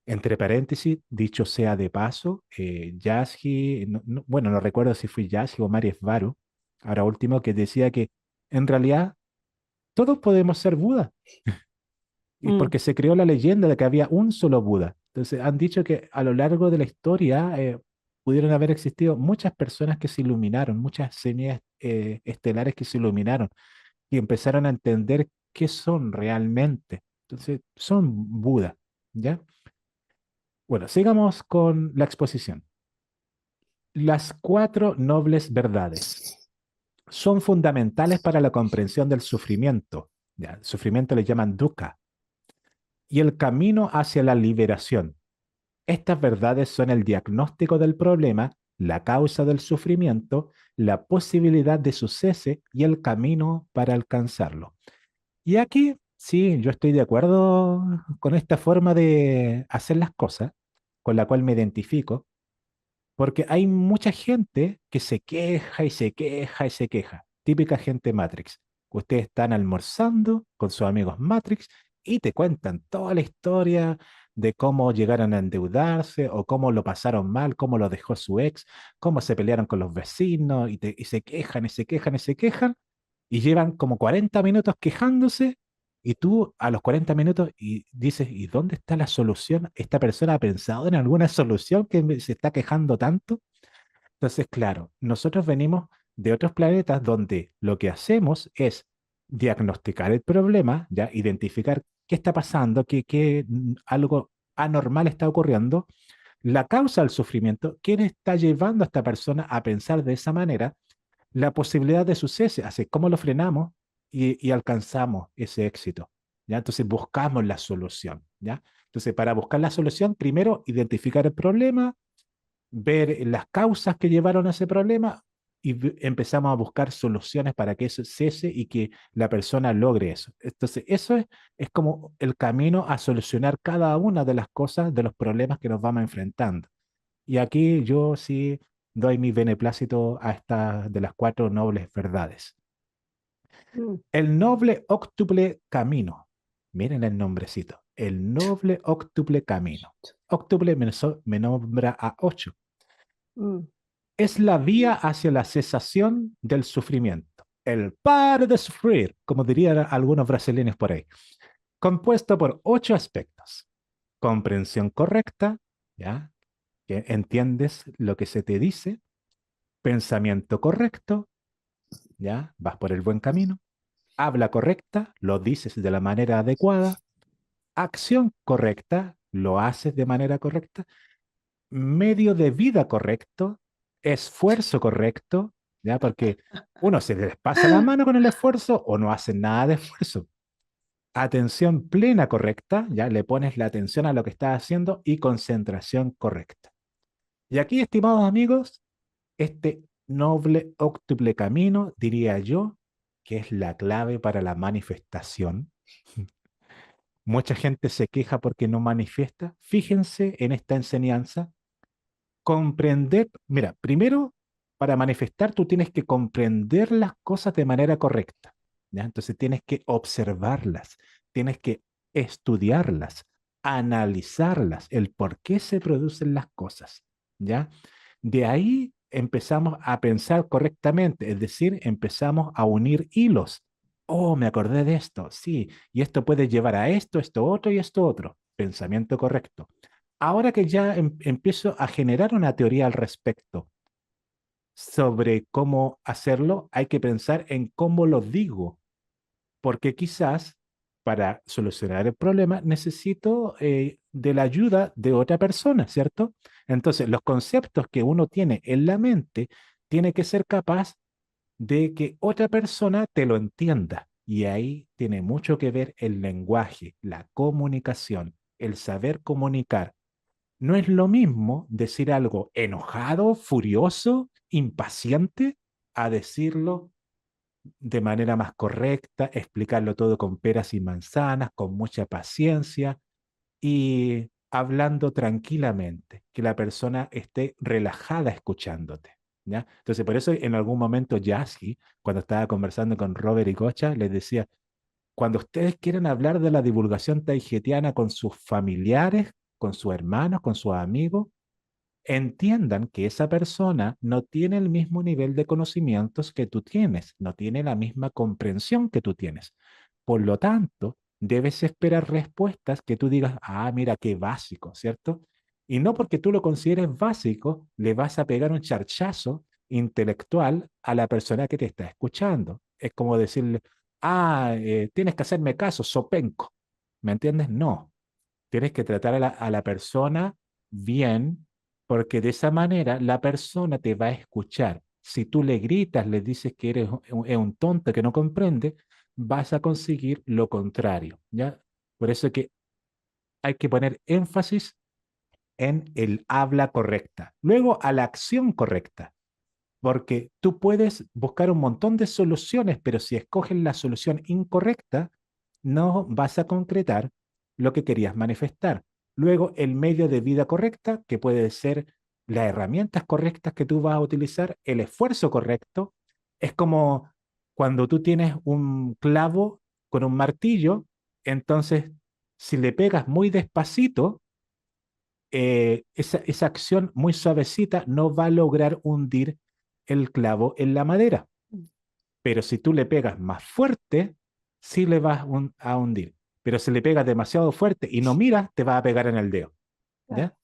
Entre paréntesis, dicho sea de paso, Yassi, bueno, no recuerdo si fue Yassi o Mario Varo, ahora último, que decía que en realidad todos podemos ser Buda, y Mm, porque se creó la leyenda de que había un solo Buda. Entonces han dicho que a lo largo de la historia pudieron haber existido muchas personas que se iluminaron, muchas semillas estelares que se iluminaron y empezaron a entender qué son realmente. Entonces son Buda, ¿ya? Bueno, sigamos con la exposición. Las cuatro nobles verdades son fundamentales para la comprensión del sufrimiento. ¿Ya? El sufrimiento le llaman dukkha y el camino hacia la liberación. Estas verdades son el diagnóstico del problema, la causa del sufrimiento, la posibilidad de su cese y el camino para alcanzarlo. Y aquí, sí, yo estoy de acuerdo con esta forma de hacer las cosas, con la cual me identifico. Porque hay mucha gente que se queja y se queja y se queja. Típica gente Matrix. Ustedes están almorzando con sus amigos Matrix y te cuentan toda la historia de cómo llegaron a endeudarse o cómo lo pasaron mal, cómo lo dejó su ex, cómo se pelearon con los vecinos y se quejan y se quejan y se quejan y llevan como 40 minutos quejándose y tú a los 40 minutos y dices, ¿y dónde está la solución? ¿Esta persona ha pensado en alguna solución que se está quejando tanto? Entonces, claro, nosotros venimos de otros planetas donde lo que hacemos es diagnosticar el problema, ya identificar qué está pasando, algo anormal está ocurriendo, la causa del sufrimiento, quién está llevando a esta persona a pensar de esa manera, la posibilidad de suceso, así cómo lo frenamos y alcanzamos ese éxito, ¿ya? Entonces buscamos la solución, ¿ya? Entonces, para buscar la solución, primero identificar el problema, ver las causas que llevaron a ese problema y empezamos a buscar soluciones para que eso cese y que la persona logre eso. Entonces, es como el camino a solucionar cada una de las cosas, de los problemas que nos vamos enfrentando. Y aquí yo sí doy mi beneplácito a esta de las cuatro nobles verdades. mm, El noble óctuple camino. Miren el nombrecito. El noble óctuple camino. Óctuple me nombra a 8. mm. Es la vía hacia la cesación del sufrimiento. El par de sufrir, como dirían algunos brasileños por ahí. Compuesto por 8 aspectos. Comprensión correcta, ¿ya? Que entiendes lo que se te dice. Pensamiento correcto, ¿ya? Vas por el buen camino. Habla correcta, lo dices de la manera adecuada. Acción correcta, lo haces de manera correcta. Medio de vida correcto. Esfuerzo correcto, ¿ya? Porque uno se les pasa la mano con el esfuerzo o no hace nada de esfuerzo. atención plena correcta, ya le pones la atención a lo que estás haciendo y concentración correcta. Y aquí, estimados amigos, este noble óctuple camino, diría yo, que es la clave para la manifestación. Mucha gente se queja porque no manifiesta. Fíjense en esta enseñanza. Comprender, mira, primero, para manifestar tú tienes que comprender las cosas de manera correcta, ¿ya? Entonces tienes que observarlas, tienes que estudiarlas, analizarlas, el por qué se producen las cosas, ¿ya? De ahí empezamos a pensar correctamente, es decir, empezamos a unir hilos. Oh, me acordé de esto, sí, y esto puede llevar a esto otro y esto otro. Pensamiento correcto. Ahora que ya empiezo a generar una teoría al respecto sobre cómo hacerlo, hay que pensar en cómo lo digo, porque quizás para solucionar el problema necesito de la ayuda de otra persona, ¿cierto? Entonces, los conceptos que uno tiene en la mente tiene que ser capaz de que otra persona te lo entienda. Y ahí tiene mucho que ver el lenguaje, la comunicación, el saber comunicar. No es lo mismo decir algo enojado, furioso, impaciente, a decirlo de manera más correcta, explicarlo todo con peras y manzanas, con mucha paciencia y hablando tranquilamente, que la persona esté relajada escuchándote, ¿ya? Entonces, por eso en algún momento Yassi, cuando estaba conversando con Robert y Cocha, les decía, cuando ustedes quieren hablar de la divulgación taijetiana con sus familiares, con sus hermanos, con sus amigos, entiendan que esa persona no tiene el mismo nivel de conocimientos que tú tienes, no tiene la misma comprensión que tú tienes. Por lo tanto, debes esperar respuestas que tú digas, ah, mira, qué básico, ¿cierto? Y no porque tú lo consideres básico, le vas a pegar un charchazo intelectual a la persona que te está escuchando. Es como decirle, ah, tienes que hacerme caso, sopenco. ¿Me entiendes? No. Tienes que tratar a la persona bien, porque de esa manera la persona te va a escuchar. Si tú le gritas, le dices que eres es un tonto que no comprende, vas a conseguir lo contrario, ¿ya? Por eso es que hay que poner énfasis en el habla correcta. Luego a la acción correcta, porque tú puedes buscar un montón de soluciones, pero si escoges la solución incorrecta, no vas a concretar lo que querías manifestar. Luego, el medio de vida correcta, que puede ser las herramientas correctas que tú vas a utilizar, el esfuerzo correcto, es como cuando tú tienes un clavo con un martillo, entonces, si le pegas muy despacito, esa acción muy suavecita no va a lograr hundir el clavo en la madera. Pero si tú le pegas más fuerte, sí le vas a hundir. Pero si le pegas demasiado fuerte y no miras, te va a pegar en el dedo. Claro. ¿Ya?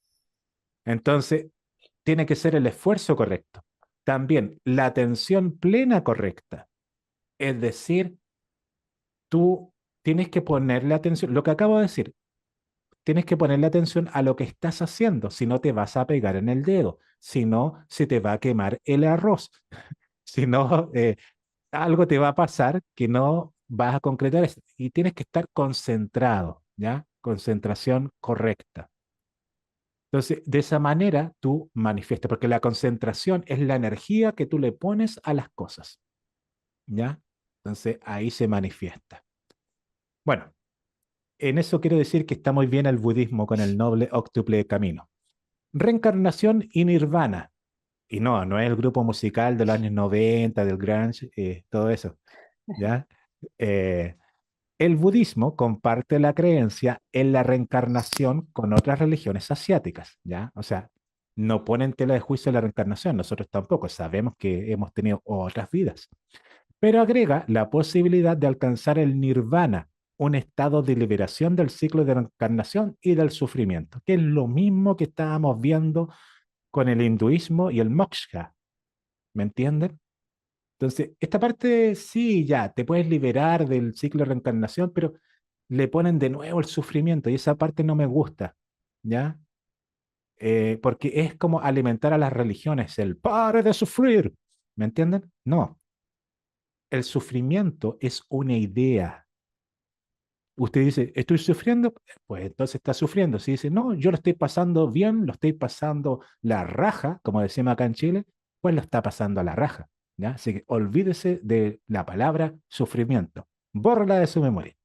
Entonces, tiene que ser el esfuerzo correcto. También la atención plena correcta. Es decir, tú tienes que ponerle atención. Lo que acabo de decir, tienes que ponerle atención a lo que estás haciendo, si no te vas a pegar en el dedo, si no, se te va a quemar el arroz, si no, algo te va a pasar que no vas a concretar y tienes que estar concentrado, ¿ya? Concentración correcta. Entonces, de esa manera tú manifiestas, porque la concentración es la energía que tú le pones a las cosas, ¿ya? Entonces, ahí se manifiesta. Bueno, en eso quiero decir que está muy bien el budismo con el noble óctuple camino. Reencarnación y nirvana. Y no, no es el grupo musical de los años 90, del grunge, todo eso, ¿ya? Eh, el budismo comparte la creencia en la reencarnación con otras religiones asiáticas, ¿ya? O sea, no ponen tela de juicio la reencarnación, nosotros tampoco, sabemos que hemos tenido otras vidas, pero agrega la posibilidad de alcanzar el nirvana, un estado de liberación del ciclo de reencarnación y del sufrimiento, que es lo mismo que estábamos viendo con el hinduismo y el moksha, ¿me entienden? Entonces, esta parte sí, ya, te puedes liberar del ciclo de reencarnación, pero le ponen de nuevo el sufrimiento y esa parte no me gusta, ¿ya? Porque es como alimentar a las religiones, el pare de sufrir, ¿me entienden? No, el sufrimiento es una idea, Usted dice, estoy sufriendo, pues entonces está sufriendo. Si dice, no, yo lo estoy pasando bien, lo estoy pasando la raja, como decimos acá en Chile, pues lo está pasando a la raja, ¿ya? Así que olvídese de la palabra sufrimiento. Bórrala de su memoria.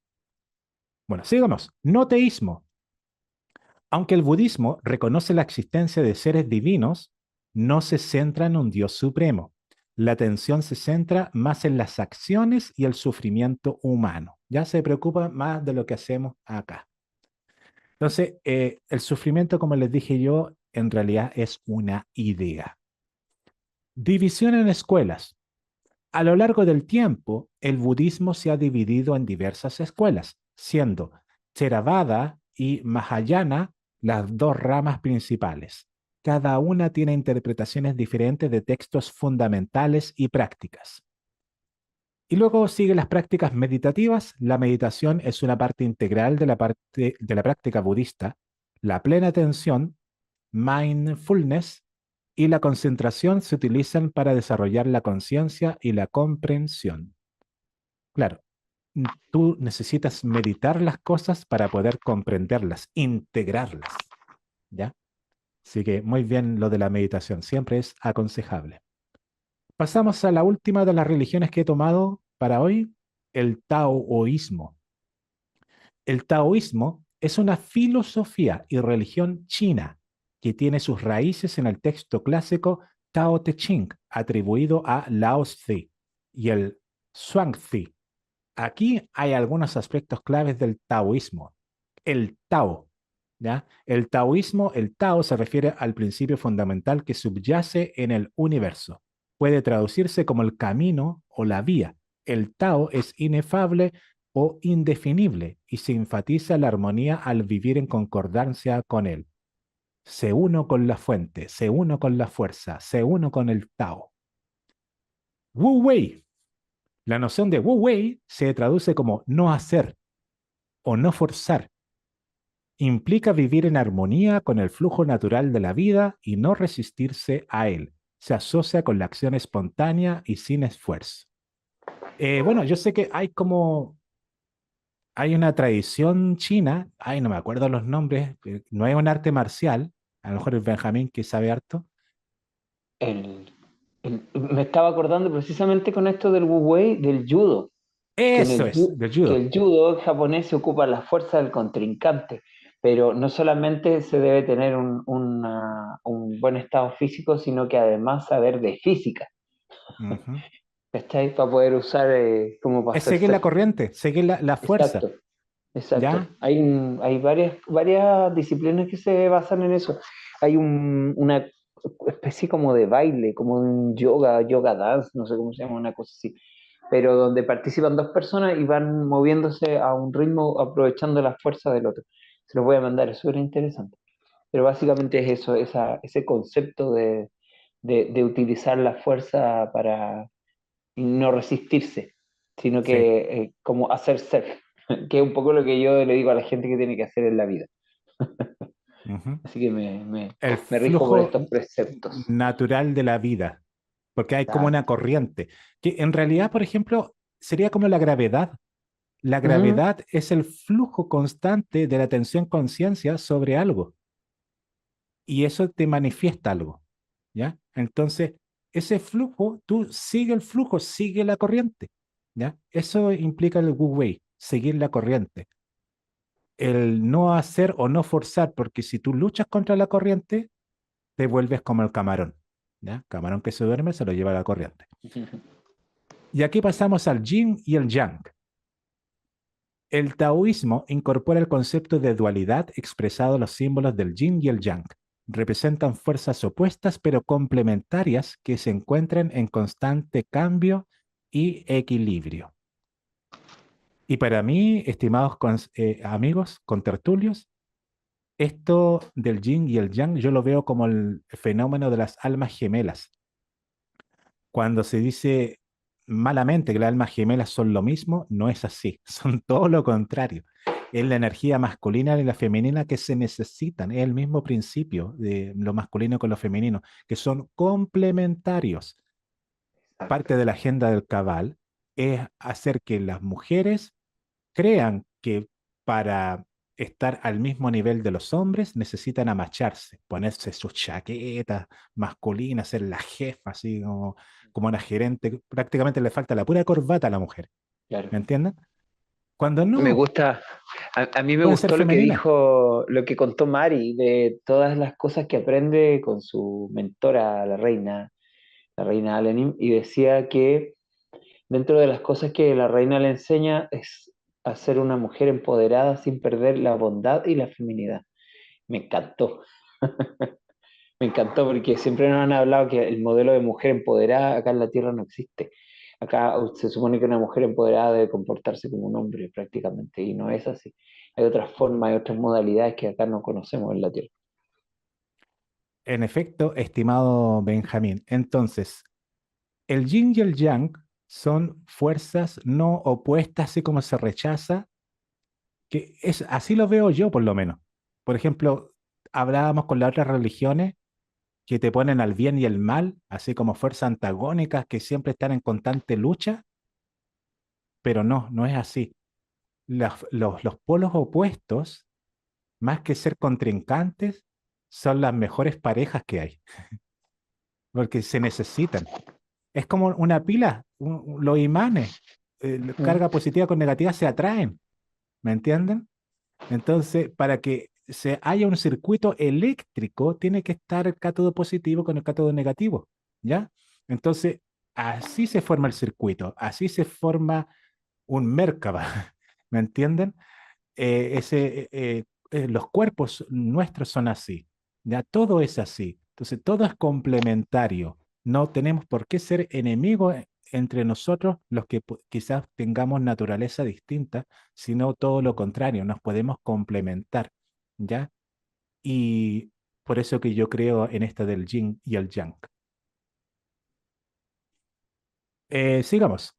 Bueno, sigamos. No teísmo. Aunque el budismo reconoce la existencia de seres divinos, no se centra en un Dios supremo. La atención se centra más en las acciones y el sufrimiento humano. Ya se preocupa más de lo que hacemos acá. Entonces, el sufrimiento, como les dije yo, en realidad es una idea. División en escuelas. A lo largo del tiempo, el budismo se ha dividido en diversas escuelas, siendo Theravada y Mahayana las dos ramas principales. Cada una tiene interpretaciones diferentes de textos fundamentales y prácticas. Y luego sigue las prácticas meditativas. La meditación es una parte integral de la práctica budista. La plena atención, mindfulness, y la concentración se utilizan para desarrollar la conciencia y la comprensión. Claro, tú necesitas meditar las cosas para poder comprenderlas, integrarlas, ¿ya? Así que muy bien lo de la meditación, siempre es aconsejable. Pasamos a la última de las religiones que he tomado para hoy, el taoísmo. El taoísmo es una filosofía y religión china que tiene sus raíces en el texto clásico Tao Te Ching, atribuido a Lao Tzu, y el Zhuangzi. Aquí hay algunos aspectos claves del taoísmo. El Tao, ¿ya? El taoísmo, el Tao se refiere al principio fundamental que subyace en el universo. Puede traducirse como el camino o la vía. El Tao es inefable o indefinible y se enfatiza la armonía al vivir en concordancia con él. Se uno con la fuente, se uno con la fuerza, se uno con el Tao. Wu Wei. La noción de Wu Wei se traduce como no hacer o no forzar. Implica vivir en armonía con el flujo natural de la vida y no resistirse a él. Se asocia con la acción espontánea y sin esfuerzo. Bueno, yo sé que hay una tradición china, ay, no me acuerdo los nombres, no es un arte marcial, a lo mejor es Benjamín que sabe harto. El, me estaba acordando precisamente con esto del Wu Wei, del judo, que Eso es, del que judo. el judo japonés se ocupa la fuerza del contrincante, pero no solamente se debe tener un buen estado físico, sino que además saber de física, Ujú. ¿cachai? Para poder usar como para Es hacer seguir la surf. corriente, seguir la fuerza, Exacto, exacto. ¿ya? Hay varias disciplinas que se basan en eso. Hay una especie como de baile, como un yoga dance, no sé cómo se llama, una cosa así, pero donde participan dos personas y van moviéndose a un ritmo aprovechando la fuerza del otro. Se los voy a mandar, es súper interesante. Pero básicamente es eso, ese concepto de utilizar la fuerza para no resistirse, sino Sí. que como hacer surf, que es un poco lo que yo le digo a la gente que tiene que hacer en la vida. Ujú. Así que El me rijo por flujo estos preceptos. natural de la vida, porque hay como una Exacto. corriente, que en realidad, por ejemplo, sería como la gravedad. La Ujú. gravedad es el flujo constante de la atención conciencia sobre algo y eso te manifiesta algo, ¿ya? Entonces, ese flujo, tú sigue el flujo, sigue la corriente, ¿ya? Eso implica el Wu Wei, seguir la corriente. El no hacer o no forzar, porque si tú luchas contra la corriente, te vuelves como el camarón, ¿ya? Camarón que se duerme se lo lleva la corriente. Y aquí pasamos al yin y el yang. El taoísmo incorpora el concepto de dualidad expresado en los símbolos del yin y el yang. Representan fuerzas opuestas pero complementarias que se encuentran en constante cambio y equilibrio. Y para mí, estimados amigos, contertulios, esto del yin y el yang yo lo veo como el fenómeno de las almas gemelas. Cuando se dice malamente que las almas gemelas son lo mismo, no es así, son todo lo contrario. Es la energía masculina y la femenina que se necesitan, es el mismo principio de lo masculino con lo femenino, que son complementarios. Exacto. Parte de la agenda del cabal es hacer que las mujeres crean que para estar al mismo nivel de los hombres necesitan amacharse, ponerse sus chaquetas masculinas, ser la jefa, así como una gerente. Prácticamente le falta la pura corbata a la mujer. Claro. ¿Me entienden? Cuando Me no, gusta, a mí me pueden ser gustó lo que femeninas. dijo, lo que contó Mari de todas las cosas que aprende con su mentora, la reina Alenim, y decía que dentro de las cosas que la reina le enseña es a ser una mujer empoderada sin perder la bondad y la feminidad. Me encantó, me encantó porque siempre nos han hablado que el modelo de mujer empoderada acá en la Tierra no existe. Acá se supone que una mujer empoderada debe comportarse como un hombre prácticamente y no es así. Hay otras formas, hay otras modalidades que acá no conocemos en la Tierra. En efecto, estimado Benjamín, entonces, el yin y el yang son fuerzas no opuestas, así como se rechaza, que es, así lo veo yo por lo menos. Por ejemplo, hablábamos con las otras religiones que te ponen al bien y el mal, así como fuerzas antagónicas que siempre están en constante lucha, pero no, no es así. Los polos opuestos, más que ser contrincantes, son las mejores parejas que hay, porque se necesitan. Es como una pila, los imanes, Mm. carga positiva con negativa se atraen, ¿me entienden? Entonces, para que se haya un circuito eléctrico, tiene que estar el cátodo positivo con el cátodo negativo, ¿ya? Entonces, así se forma el circuito, así se forma un Merkaba, ¿me entienden? Los cuerpos nuestros son así, ya todo es así. Entonces, todo es complementario. No tenemos por qué ser enemigos entre nosotros, los que quizás tengamos naturaleza distinta, sino todo lo contrario, nos podemos complementar, ¿ya? Y por eso que yo creo en esto del yin y el yang. Sigamos.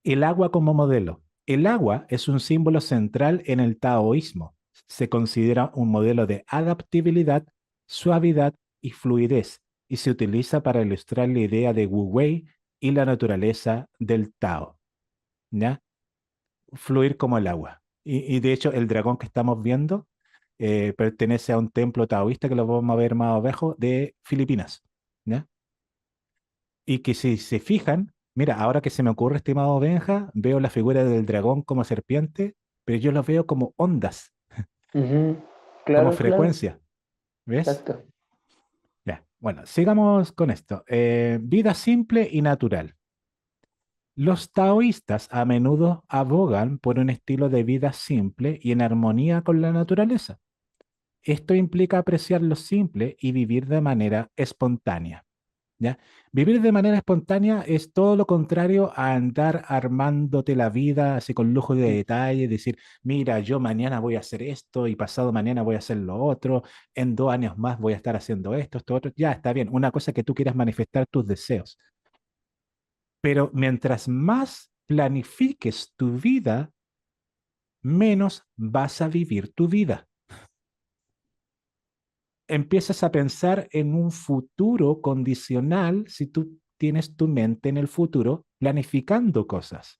El agua como modelo. El agua es un símbolo central en el taoísmo. Se considera un modelo de adaptabilidad, suavidad y fluidez y se utiliza para ilustrar la idea de Wu Wei y la naturaleza del Tao, ¿ya? Fluir como el agua. Y de hecho, el dragón que estamos viendo pertenece a un templo taoísta que lo vamos a ver más abajo de Filipinas, ¿ya? Y que si se fijan, mira, ahora que se me ocurre, estimado Benja, veo la figura del dragón como serpiente, pero yo lo veo como ondas, Ujú. como Claro, claro, frecuencia, ¿ves? exacto. Ya, bueno, sigamos con esto. Vida simple y natural. Los taoístas a menudo abogan por un estilo de vida simple y en armonía con la naturaleza. Esto implica apreciar lo simple y vivir de manera espontánea. ¿Ya? Vivir de manera espontánea es todo lo contrario a andar armándote la vida así con lujo de detalle, decir, mira, yo mañana voy a hacer esto y pasado mañana voy a hacer lo otro, en 2 años más voy a estar haciendo esto otro. Ya está bien, una cosa que tú quieras manifestar tus deseos. Pero mientras más planifiques tu vida, menos vas a vivir tu vida. Empiezas a pensar en un futuro condicional si tú tienes tu mente en el futuro planificando cosas.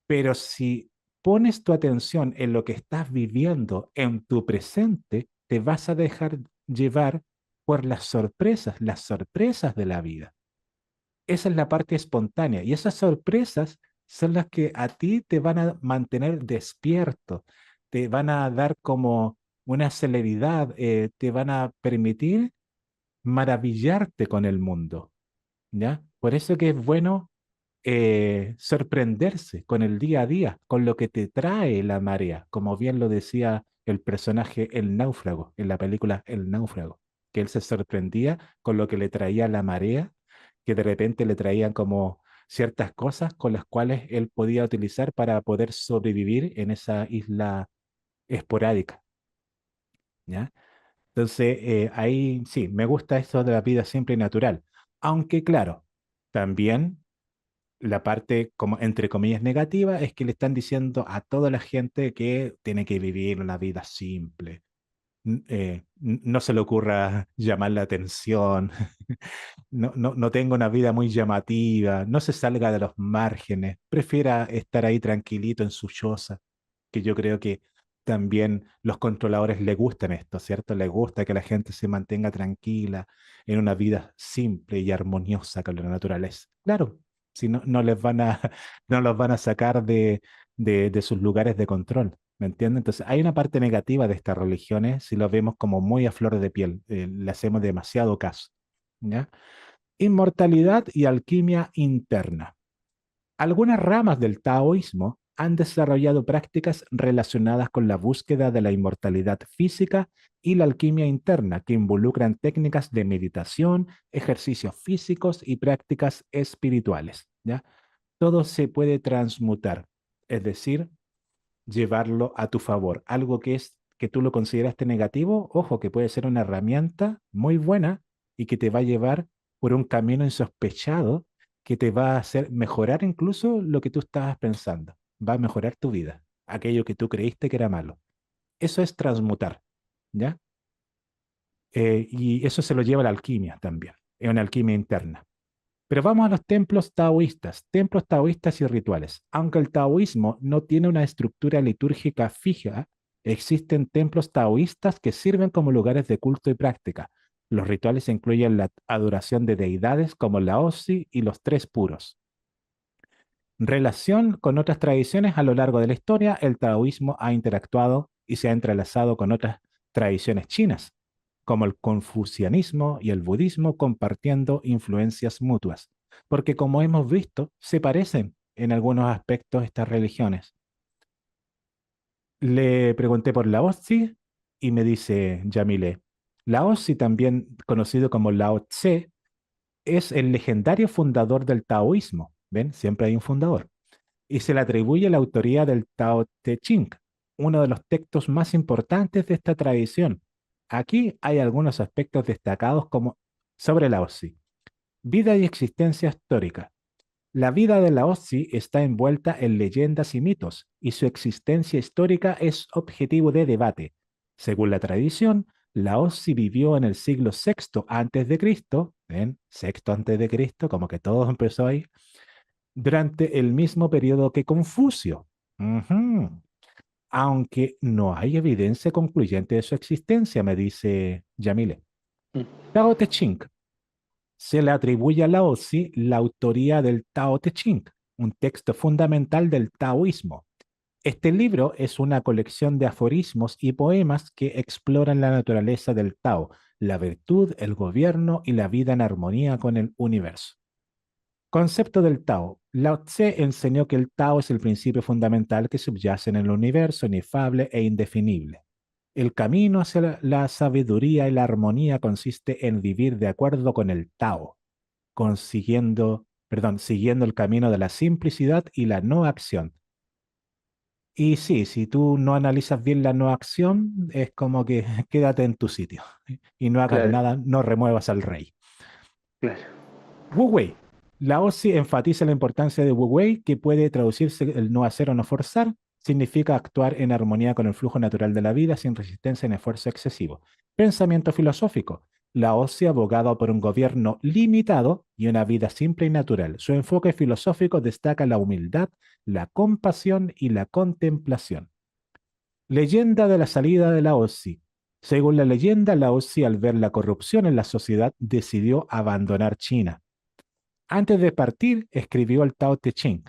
Pero si pones tu atención en lo que estás viviendo en tu presente, te vas a dejar llevar por las sorpresas de la vida. Esa es la parte espontánea y esas sorpresas son las que a ti te van a mantener despierto, te van a dar como una celeridad, te van a permitir maravillarte con el mundo, ¿ya? Por eso que es bueno sorprenderse con el día a día, con lo que te trae la marea, como bien lo decía el personaje El Náufrago en la película El Náufrago, que él se sorprendía con lo que le traía la marea, que de repente le traían como ciertas cosas con las cuales él podía utilizar para poder sobrevivir en esa isla esporádica, ¿ya? Entonces, ahí sí, me gusta eso de la vida simple y natural, aunque claro, también la parte, como entre comillas, negativa es que le están diciendo a toda la gente que tiene que vivir una vida simple. No se le ocurra llamar la atención, no tenga una vida muy llamativa, no se salga de los márgenes, prefiera estar ahí tranquilito en su choza. que yo creo que también los controladores les gustan esto, ¿cierto? Les gusta que la gente se mantenga tranquila en una vida simple y armoniosa con la naturaleza. Claro, si no, no les van a, no los van a sacar de sus lugares de control, ¿me entiendes? Entonces, hay una parte negativa de estas religiones si lo vemos como muy a flor de piel, le hacemos demasiado caso, ¿ya? Inmortalidad y alquimia interna. Algunas ramas del taoísmo han desarrollado prácticas relacionadas con la búsqueda de la inmortalidad física y la alquimia interna, que involucran técnicas de meditación, ejercicios físicos y prácticas espirituales, ¿ya? Todo se puede transmutar, es decir, llevarlo a tu favor. Algo que tú lo consideraste negativo, ojo, que puede ser una herramienta muy buena y que te va a llevar por un camino insospechado que te va a hacer mejorar incluso lo que tú estabas pensando. Va a mejorar tu vida, aquello que tú creíste que era malo. Eso es transmutar, ¿ya? Y eso se lo lleva la alquimia también, es una alquimia interna. Pero vamos a los templos taoístas y rituales. Aunque el taoísmo no tiene una estructura litúrgica fija, existen templos taoístas que sirven como lugares de culto y práctica. Los rituales incluyen la adoración de deidades como la Ozi y los tres puros. Relación con otras tradiciones a lo largo de la historia, el taoísmo ha interactuado y se ha entrelazado con otras tradiciones chinas, como el confucianismo y el budismo, compartiendo influencias mutuas, porque como hemos visto, se parecen en algunos aspectos estas religiones. Le pregunté por Laozi y me dice Yamile, Laozi, también conocido como Lao Tse, es el legendario fundador del taoísmo. ¿Ven? Siempre hay un fundador y se le atribuye la autoría del Tao Te Ching, uno de los textos más importantes de esta tradición. Aquí hay algunos aspectos destacados como sobre la Laozi. Vida y existencia histórica. La vida de Laozi está envuelta en leyendas y mitos, y su existencia histórica es objetivo de debate. Según la tradición, Laozi vivió en el siglo VI antes de Cristo, ¿ven? Sexto antes de Cristo, como que todo empezó ahí, durante el mismo periodo que Confucio. Ujú. Aunque no hay evidencia concluyente de su existencia, me dice Yamile. Mm. Tao Te Ching. Se le atribuye a Laozi la autoría del Tao Te Ching, un texto fundamental del taoísmo. Este libro es una colección de aforismos y poemas que exploran la naturaleza del Tao, la virtud, el gobierno y la vida en armonía con el universo. Concepto del Tao. Lao Tse enseñó que el Tao es el principio fundamental que subyace en el universo, inefable e indefinible. El camino hacia la sabiduría y la armonía consiste en vivir de acuerdo con el Tao, siguiendo el camino de la simplicidad y la no acción. Y sí, si tú no analizas bien la no acción, es como que quédate en tu sitio y no hagas Claro, nada, no remuevas al rey. claro. Wu Wei. Laozi enfatiza la importancia de Wu Wei, que puede traducirse el no hacer o no forzar, significa actuar en armonía con el flujo natural de la vida sin resistencia ni esfuerzo excesivo. Pensamiento filosófico. Laozi abogado por un gobierno limitado y una vida simple y natural. Su enfoque filosófico destaca la humildad, la compasión y la contemplación. Leyenda de la salida de Laozi. Según la leyenda, Laozi, al ver la corrupción en la sociedad, decidió abandonar China. Antes de partir, escribió el Tao Te Ching.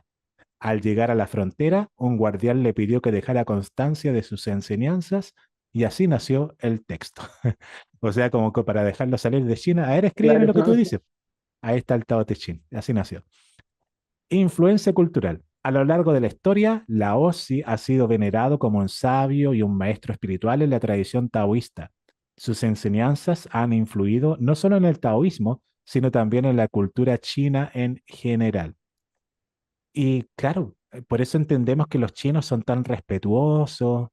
Al llegar a la frontera, un guardián le pidió que dejara constancia de sus enseñanzas y así nació el texto. O sea, como que para dejarlo salir de China, a ver, escríbeme Claro. lo que tú dices. Ahí está el Tao Te Ching, así nació. Influencia cultural. A lo largo de la historia, Laozi ha sido venerado como un sabio y un maestro espiritual en la tradición taoísta. Sus enseñanzas han influido no solo en el taoísmo, sino también en la cultura china en general. Y claro, por eso entendemos que los chinos son tan respetuosos,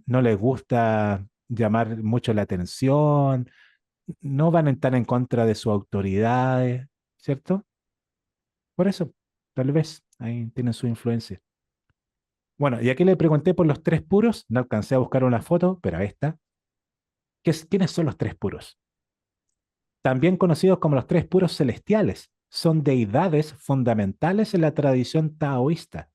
no les gusta llamar mucho la atención, no van a estar en contra de sus autoridades, ¿cierto? Por eso, tal vez, ahí tienen su influencia. Bueno, y aquí le pregunté por los tres puros, no alcancé a buscar una foto, pero ahí está. ¿Quiénes son los tres puros? También conocidos como los tres puros celestiales, son deidades fundamentales en la tradición taoísta.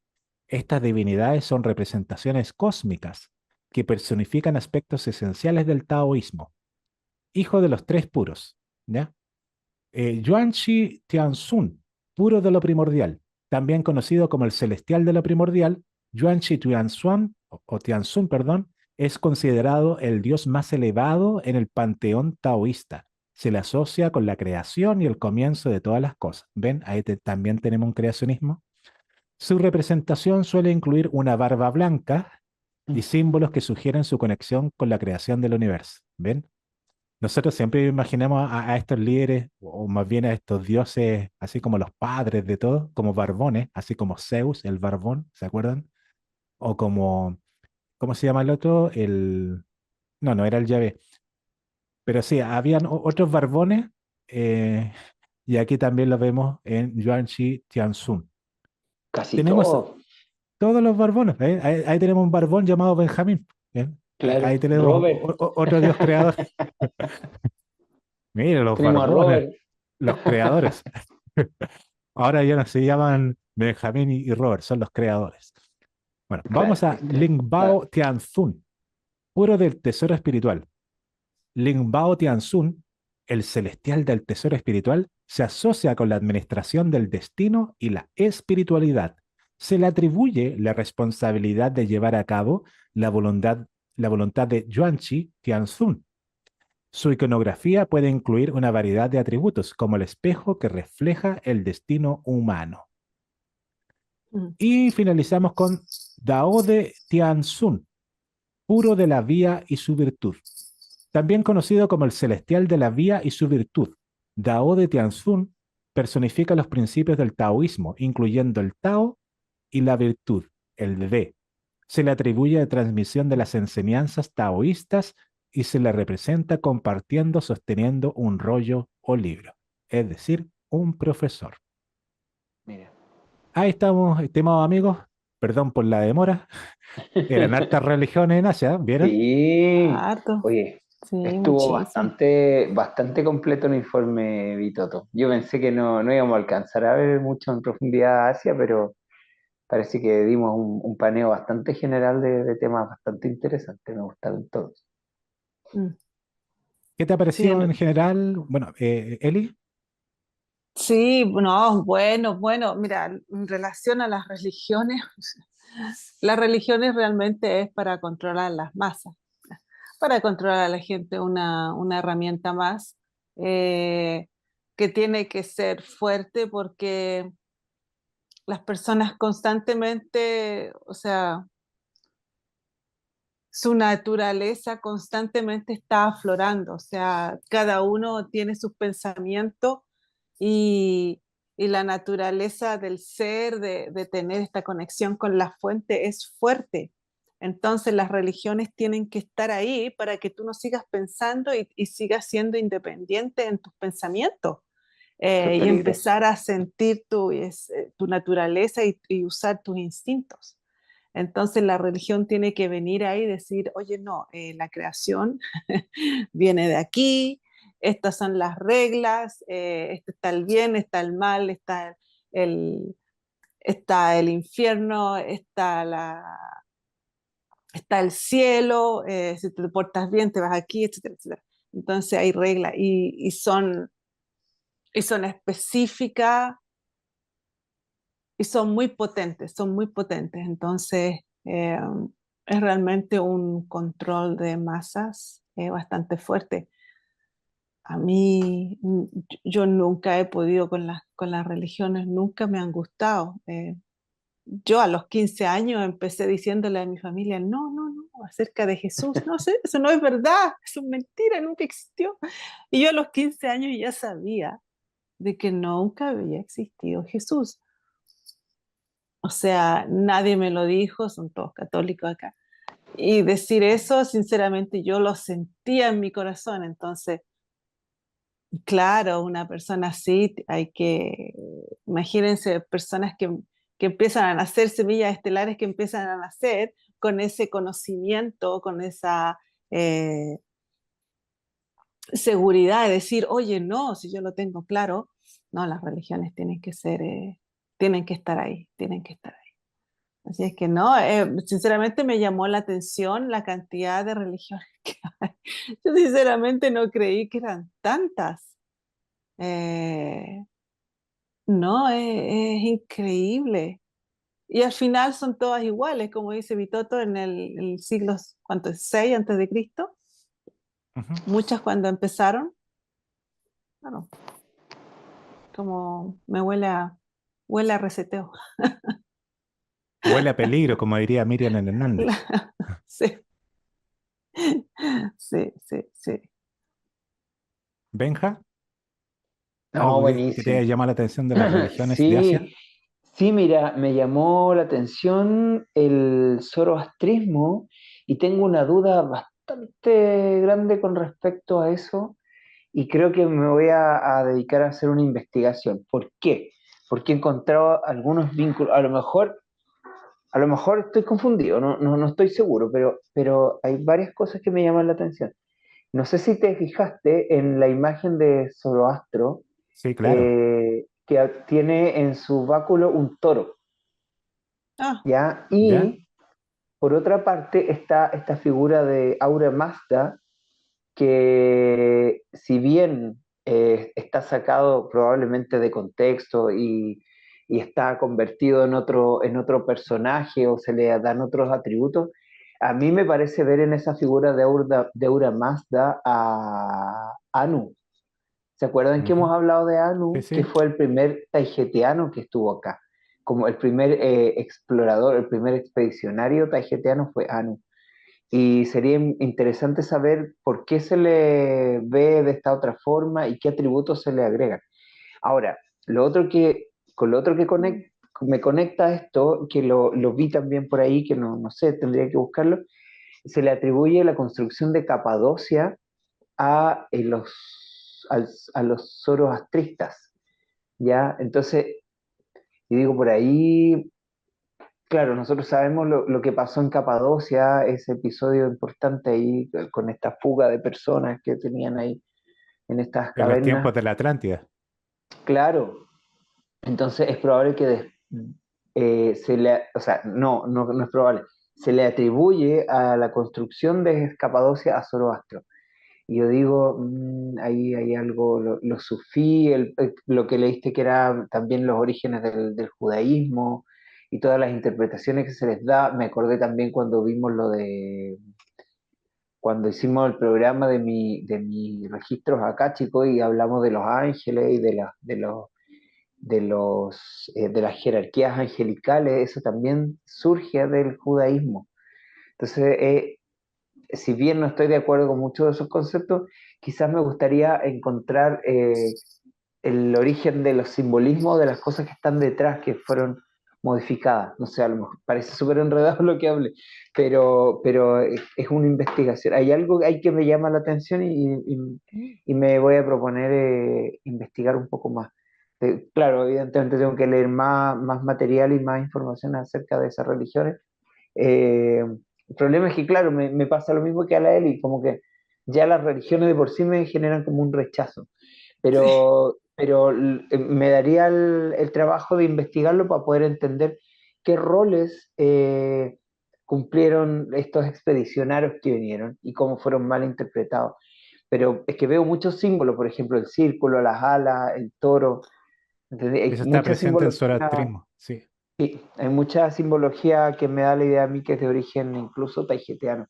Estas divinidades son representaciones cósmicas que personifican aspectos esenciales del taoísmo. Hijo de los tres puros, ¿ya? Yuanchi Tianzun, puro de lo primordial, también conocido como el celestial de lo primordial. Yuanchi Tianzun, o Tianzun, perdón, es considerado el dios más elevado en el panteón taoísta. Se le asocia con la creación y el comienzo de todas las cosas. ¿Ven? Ahí también tenemos un creacionismo. Su representación suele incluir una barba blanca y símbolos que sugieren su conexión con la creación del universo. ¿Ven? Nosotros siempre imaginamos a estos líderes, o más bien a estos dioses, así como los padres de todos, como barbones, así como Zeus, el barbón, ¿se acuerdan? O como, ¿cómo se llama el otro? No, no era el Yahvé. Pero sí, habían otros barbones, eh, y aquí también lo vemos en Yuanxi Tianzun. Casi Tenemos todo. todos los barbones, ¿eh? Ahí tenemos un barbón llamado Benjamín. ¿Eh? Ahí Claro, tenemos Robert. otro dios creador. Mira, los Tenemos a barbones, Robert. los creadores. Ahora ya no se llaman Benjamín y Robert, son los creadores. Bueno, Claro, vamos a ¿viste? Lingbao Tianzun, puro del tesoro espiritual. Lingbao Tianzun, el celestial del tesoro espiritual, se asocia con la administración del destino y la espiritualidad. Se le atribuye la responsabilidad de llevar a cabo la voluntad de Yuanchi Tianzun. Su iconografía puede incluir una variedad de atributos, como el espejo que refleja el destino humano. Mm. Y finalizamos con Dao de Tianzun, puro de la vía y su virtud. También conocido como el celestial de la vía y su virtud, Dao de Tianzun personifica los principios del taoísmo, incluyendo el Tao y la virtud, el De. Se le atribuye la transmisión de las enseñanzas taoístas y se le representa compartiendo, sosteniendo un rollo o libro, es decir, un profesor. Mira. Ahí estamos, estimados amigos. Perdón por la demora. Eran hartas religiones en Asia, ¿vieron? Sí. Harto. Oye, Sí, estuvo muchísimo. bastante completo el informe, Vitoto. Yo pensé que no íbamos a alcanzar a ver mucho en profundidad Asia, pero parece que dimos un paneo bastante general de temas bastante interesantes. Me gustaron todos. Mm. ¿Qué te ha Sí, parecido en general? Bueno, Eli. sí, no, bueno, mira, en relación a las religiones realmente es para controlar las masas, para controlar a la gente, una herramienta más eh, que tiene que ser fuerte porque las personas constantemente, o sea, su naturaleza constantemente está aflorando, o sea, cada uno tiene sus pensamientos y, y la naturaleza del ser, de tener esta conexión con la fuente es fuerte. Entonces las religiones tienen que estar ahí para que tú no sigas pensando y sigas siendo independiente en tus pensamientos Eso es y peligroso. empezar a sentir tu naturaleza y usar tus instintos. Entonces la religión tiene que venir ahí y decir, oye, no, la creación viene de aquí, estas son las reglas, este está el bien, está el mal, el, está el infierno, está el cielo, si te portas bien te vas aquí, etcétera, etcétera. Entonces hay reglas y son específicas y son muy potentes, son muy potentes. Entonces, es realmente un control de masas bastante fuerte. A mí, yo nunca he podido con las religiones, nunca me han gustado. Yo a los 15 años empecé diciéndole a mi familia, no, acerca de Jesús, no sé, eso no es verdad, eso es mentira, nunca existió. Y yo a los 15 años ya sabía de que nunca había existido Jesús. O sea, nadie me lo dijo, son todos católicos acá. Y decir eso, sinceramente, yo lo sentía en mi corazón. Entonces, claro, una persona así, imagínense, personas que empiezan a nacer, semillas estelares que empiezan a nacer con ese conocimiento, con esa eh, seguridad de decir, oye, no, si yo lo tengo claro, no, las religiones tienen que ser, tienen que estar ahí, tienen que estar ahí. Así es que no, sinceramente me llamó la atención la cantidad de religiones que hay. Yo sinceramente no creí que eran tantas. Eh, no, es increíble. Y al final son todas iguales, como dice Vitoto en el siglo, ¿cuánto es? 6 antes de Cristo. Ujú. Muchas cuando empezaron. Bueno, como me huele a reseteo. Huele a peligro, como diría Miriam Hernández. Sí, sí, sí, sí. Benja, No, ¿algo que te buenísimo. haya llamado la atención de las religiones de Asia? Sí, sí, mira, me llamó la atención el zoroastrismo y tengo una duda bastante grande con respecto a eso y creo que me voy a dedicar a hacer una investigación. ¿Por qué? Porque he encontrado algunos vínculos, a lo mejor estoy confundido, no estoy seguro, pero hay varias cosas que me llaman la atención. No sé si te fijaste en la imagen de Zoroastro, Sí, claro. que tiene en su báculo un toro, Ah, ¿ya? ¿Ya? Y por otra parte está esta figura de Aura Mazda, que si bien está sacado probablemente de contexto y está convertido en otro personaje o se le dan otros atributos, a mí me parece ver en esa figura de Aura Mazda a Anu. ¿Se acuerdan que Ujú. hemos hablado de Sí, Anu, que sí. fue el primer taijetiano que estuvo acá? Como el primer explorador, el primer expedicionario taijetiano fue Anu. Y sería interesante saber por qué se le ve de esta otra forma y qué atributos se le agregan. Ahora, con lo otro que me conecta a esto, que lo vi también por ahí, que no sé, tendría que buscarlo, se le atribuye la construcción de Capadocia a, a los zoroastristas, ¿ya? Entonces, y digo por ahí, claro, nosotros sabemos lo que pasó en Capadocia, ese episodio importante ahí con esta fuga de personas que tenían ahí en estas En los tiempos cavernas. de la Atlántida. Claro, entonces es probable que o sea, no es probable, se le atribuye a la construcción de Capadocia a Zoroastro. Y yo digo, ahí hay algo, lo sufí, lo que leíste que era también los orígenes del judaísmo y todas las interpretaciones que se les da. Me acordé también cuando vimos cuando hicimos el programa de mis registros acá, chicos, y hablamos de los ángeles y de las jerarquías angelicales, eso también surge del judaísmo. Entonces, si bien no estoy de acuerdo con muchos de esos conceptos, quizás me gustaría encontrar el origen de los simbolismos de las cosas que están detrás, que fueron modificadas. No sé, a lo mejor parece súper enredado lo que hable, pero es una investigación. Hay algo ahí que me llama la atención y me voy a proponer investigar un poco más. Claro, evidentemente tengo que leer más material y más información acerca de esas religiones. El problema es que, claro, me pasa lo mismo que a la Eli, como que ya las religiones de por sí me generan como un rechazo, sí. pero me daría el trabajo de investigarlo para poder entender qué roles cumplieron estos expedicionarios que vinieron y cómo fueron mal interpretados. Pero es que veo muchos símbolos, por ejemplo, el círculo, las alas, el toro. ¿Entendés? Hay Eso está mucha presente en simbología. zoroastrismo. Sí. Sí, hay mucha simbología que me da la idea a mí que es de origen incluso taijetiano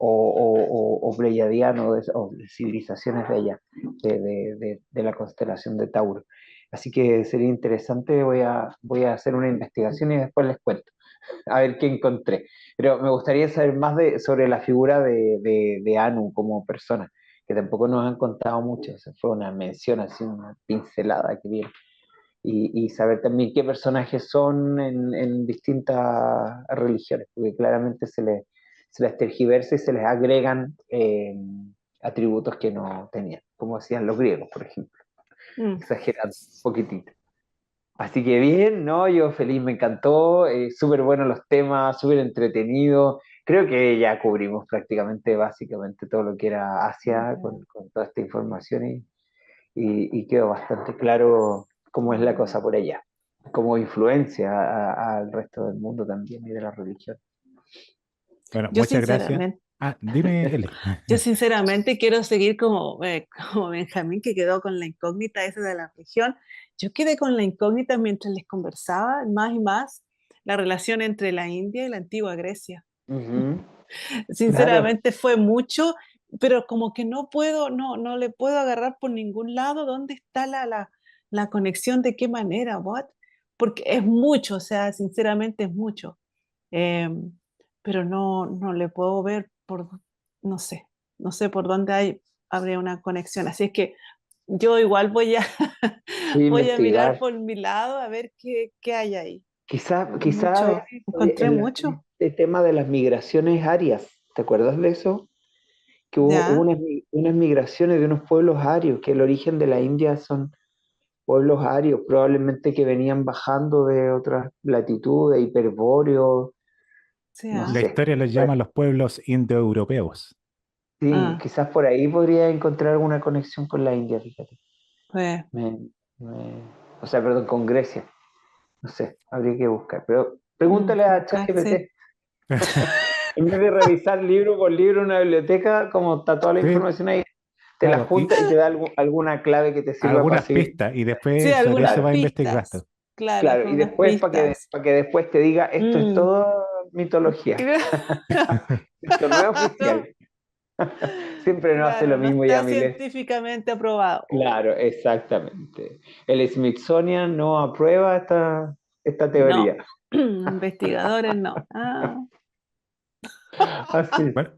o pleiadiano o de civilizaciones de allá, de la constelación de Tauro. Así que sería interesante, voy a hacer una investigación y después les cuento, a ver qué encontré. Pero me gustaría saber más sobre la figura de Anu como persona, que tampoco nos han contado mucho, o sea, fue una mención así, una pincelada que vieron y saber también qué personajes son en distintas religiones, porque claramente se les tergiversa y se les agregan atributos que no tenían, como hacían los griegos, por ejemplo, Mm. exagerando un poquitito. Así que bien, ¿no? Yo feliz, me encantó, súper buenos los temas, súper entretenido. Creo que ya cubrimos prácticamente, básicamente, todo lo que era Asia con toda esta información y quedó bastante claro cómo es la cosa por allá. como influencia al resto del mundo también y de la religión. Bueno, Yo muchas gracias. sinceramente, Dime, Eli. yo sinceramente quiero seguir como Benjamín, que quedó con la incógnita esa de la región. Yo quedé con la incógnita mientras les conversaba más y más la relación entre la India y la antigua Grecia. Ujú. Claro, Sinceramente fue mucho, pero como que no le puedo agarrar por ningún lado dónde está la conexión, de qué manera, what? Porque es mucho, o sea, sinceramente es mucho. Em, pero no le puedo ver no sé, no sé por dónde habría una conexión. Así es que yo igual voy a voy a mirar investigar. por mi lado a ver qué hay ahí. Quizá Mucho, encontré mucho, este tema de las migraciones arias, ¿te acuerdas de eso? Que hubo ¿ya? unas migraciones de unos pueblos arios, que el origen de la India son pueblos arios, probablemente que venían bajando de otras latitudes, hiperbóreos, Sí, no La ah, sé. historia los llama los pueblos indoeuropeos. Sí, ah, quizás por ahí podría encontrar alguna conexión con la India, fíjate. pues, Me- me- o sea, perdón, con Grecia. No sé, habría que buscar. Pero pregúntale a buscar, sí. ChatGPT. En vez de revisar libro por libro en una biblioteca, como está toda la Sí, información ahí, te la claro, y junta y te da alguna clave que te sirva para algunas seguir. pistas, y Sí, después sobre eso algunas Claro, va investigando. pistas, claro, claro. con Y unas después, pistas. para que después te diga, esto es Mm. todo mitología. Esto no es Claro, oficial. Siempre no hace claro, lo no mismo está Yamilet. científicamente aprobado. Oh, Claro, exactamente. El Smithsonian no aprueba esta no, teoría. investigadores no. Ah, Así. Bueno,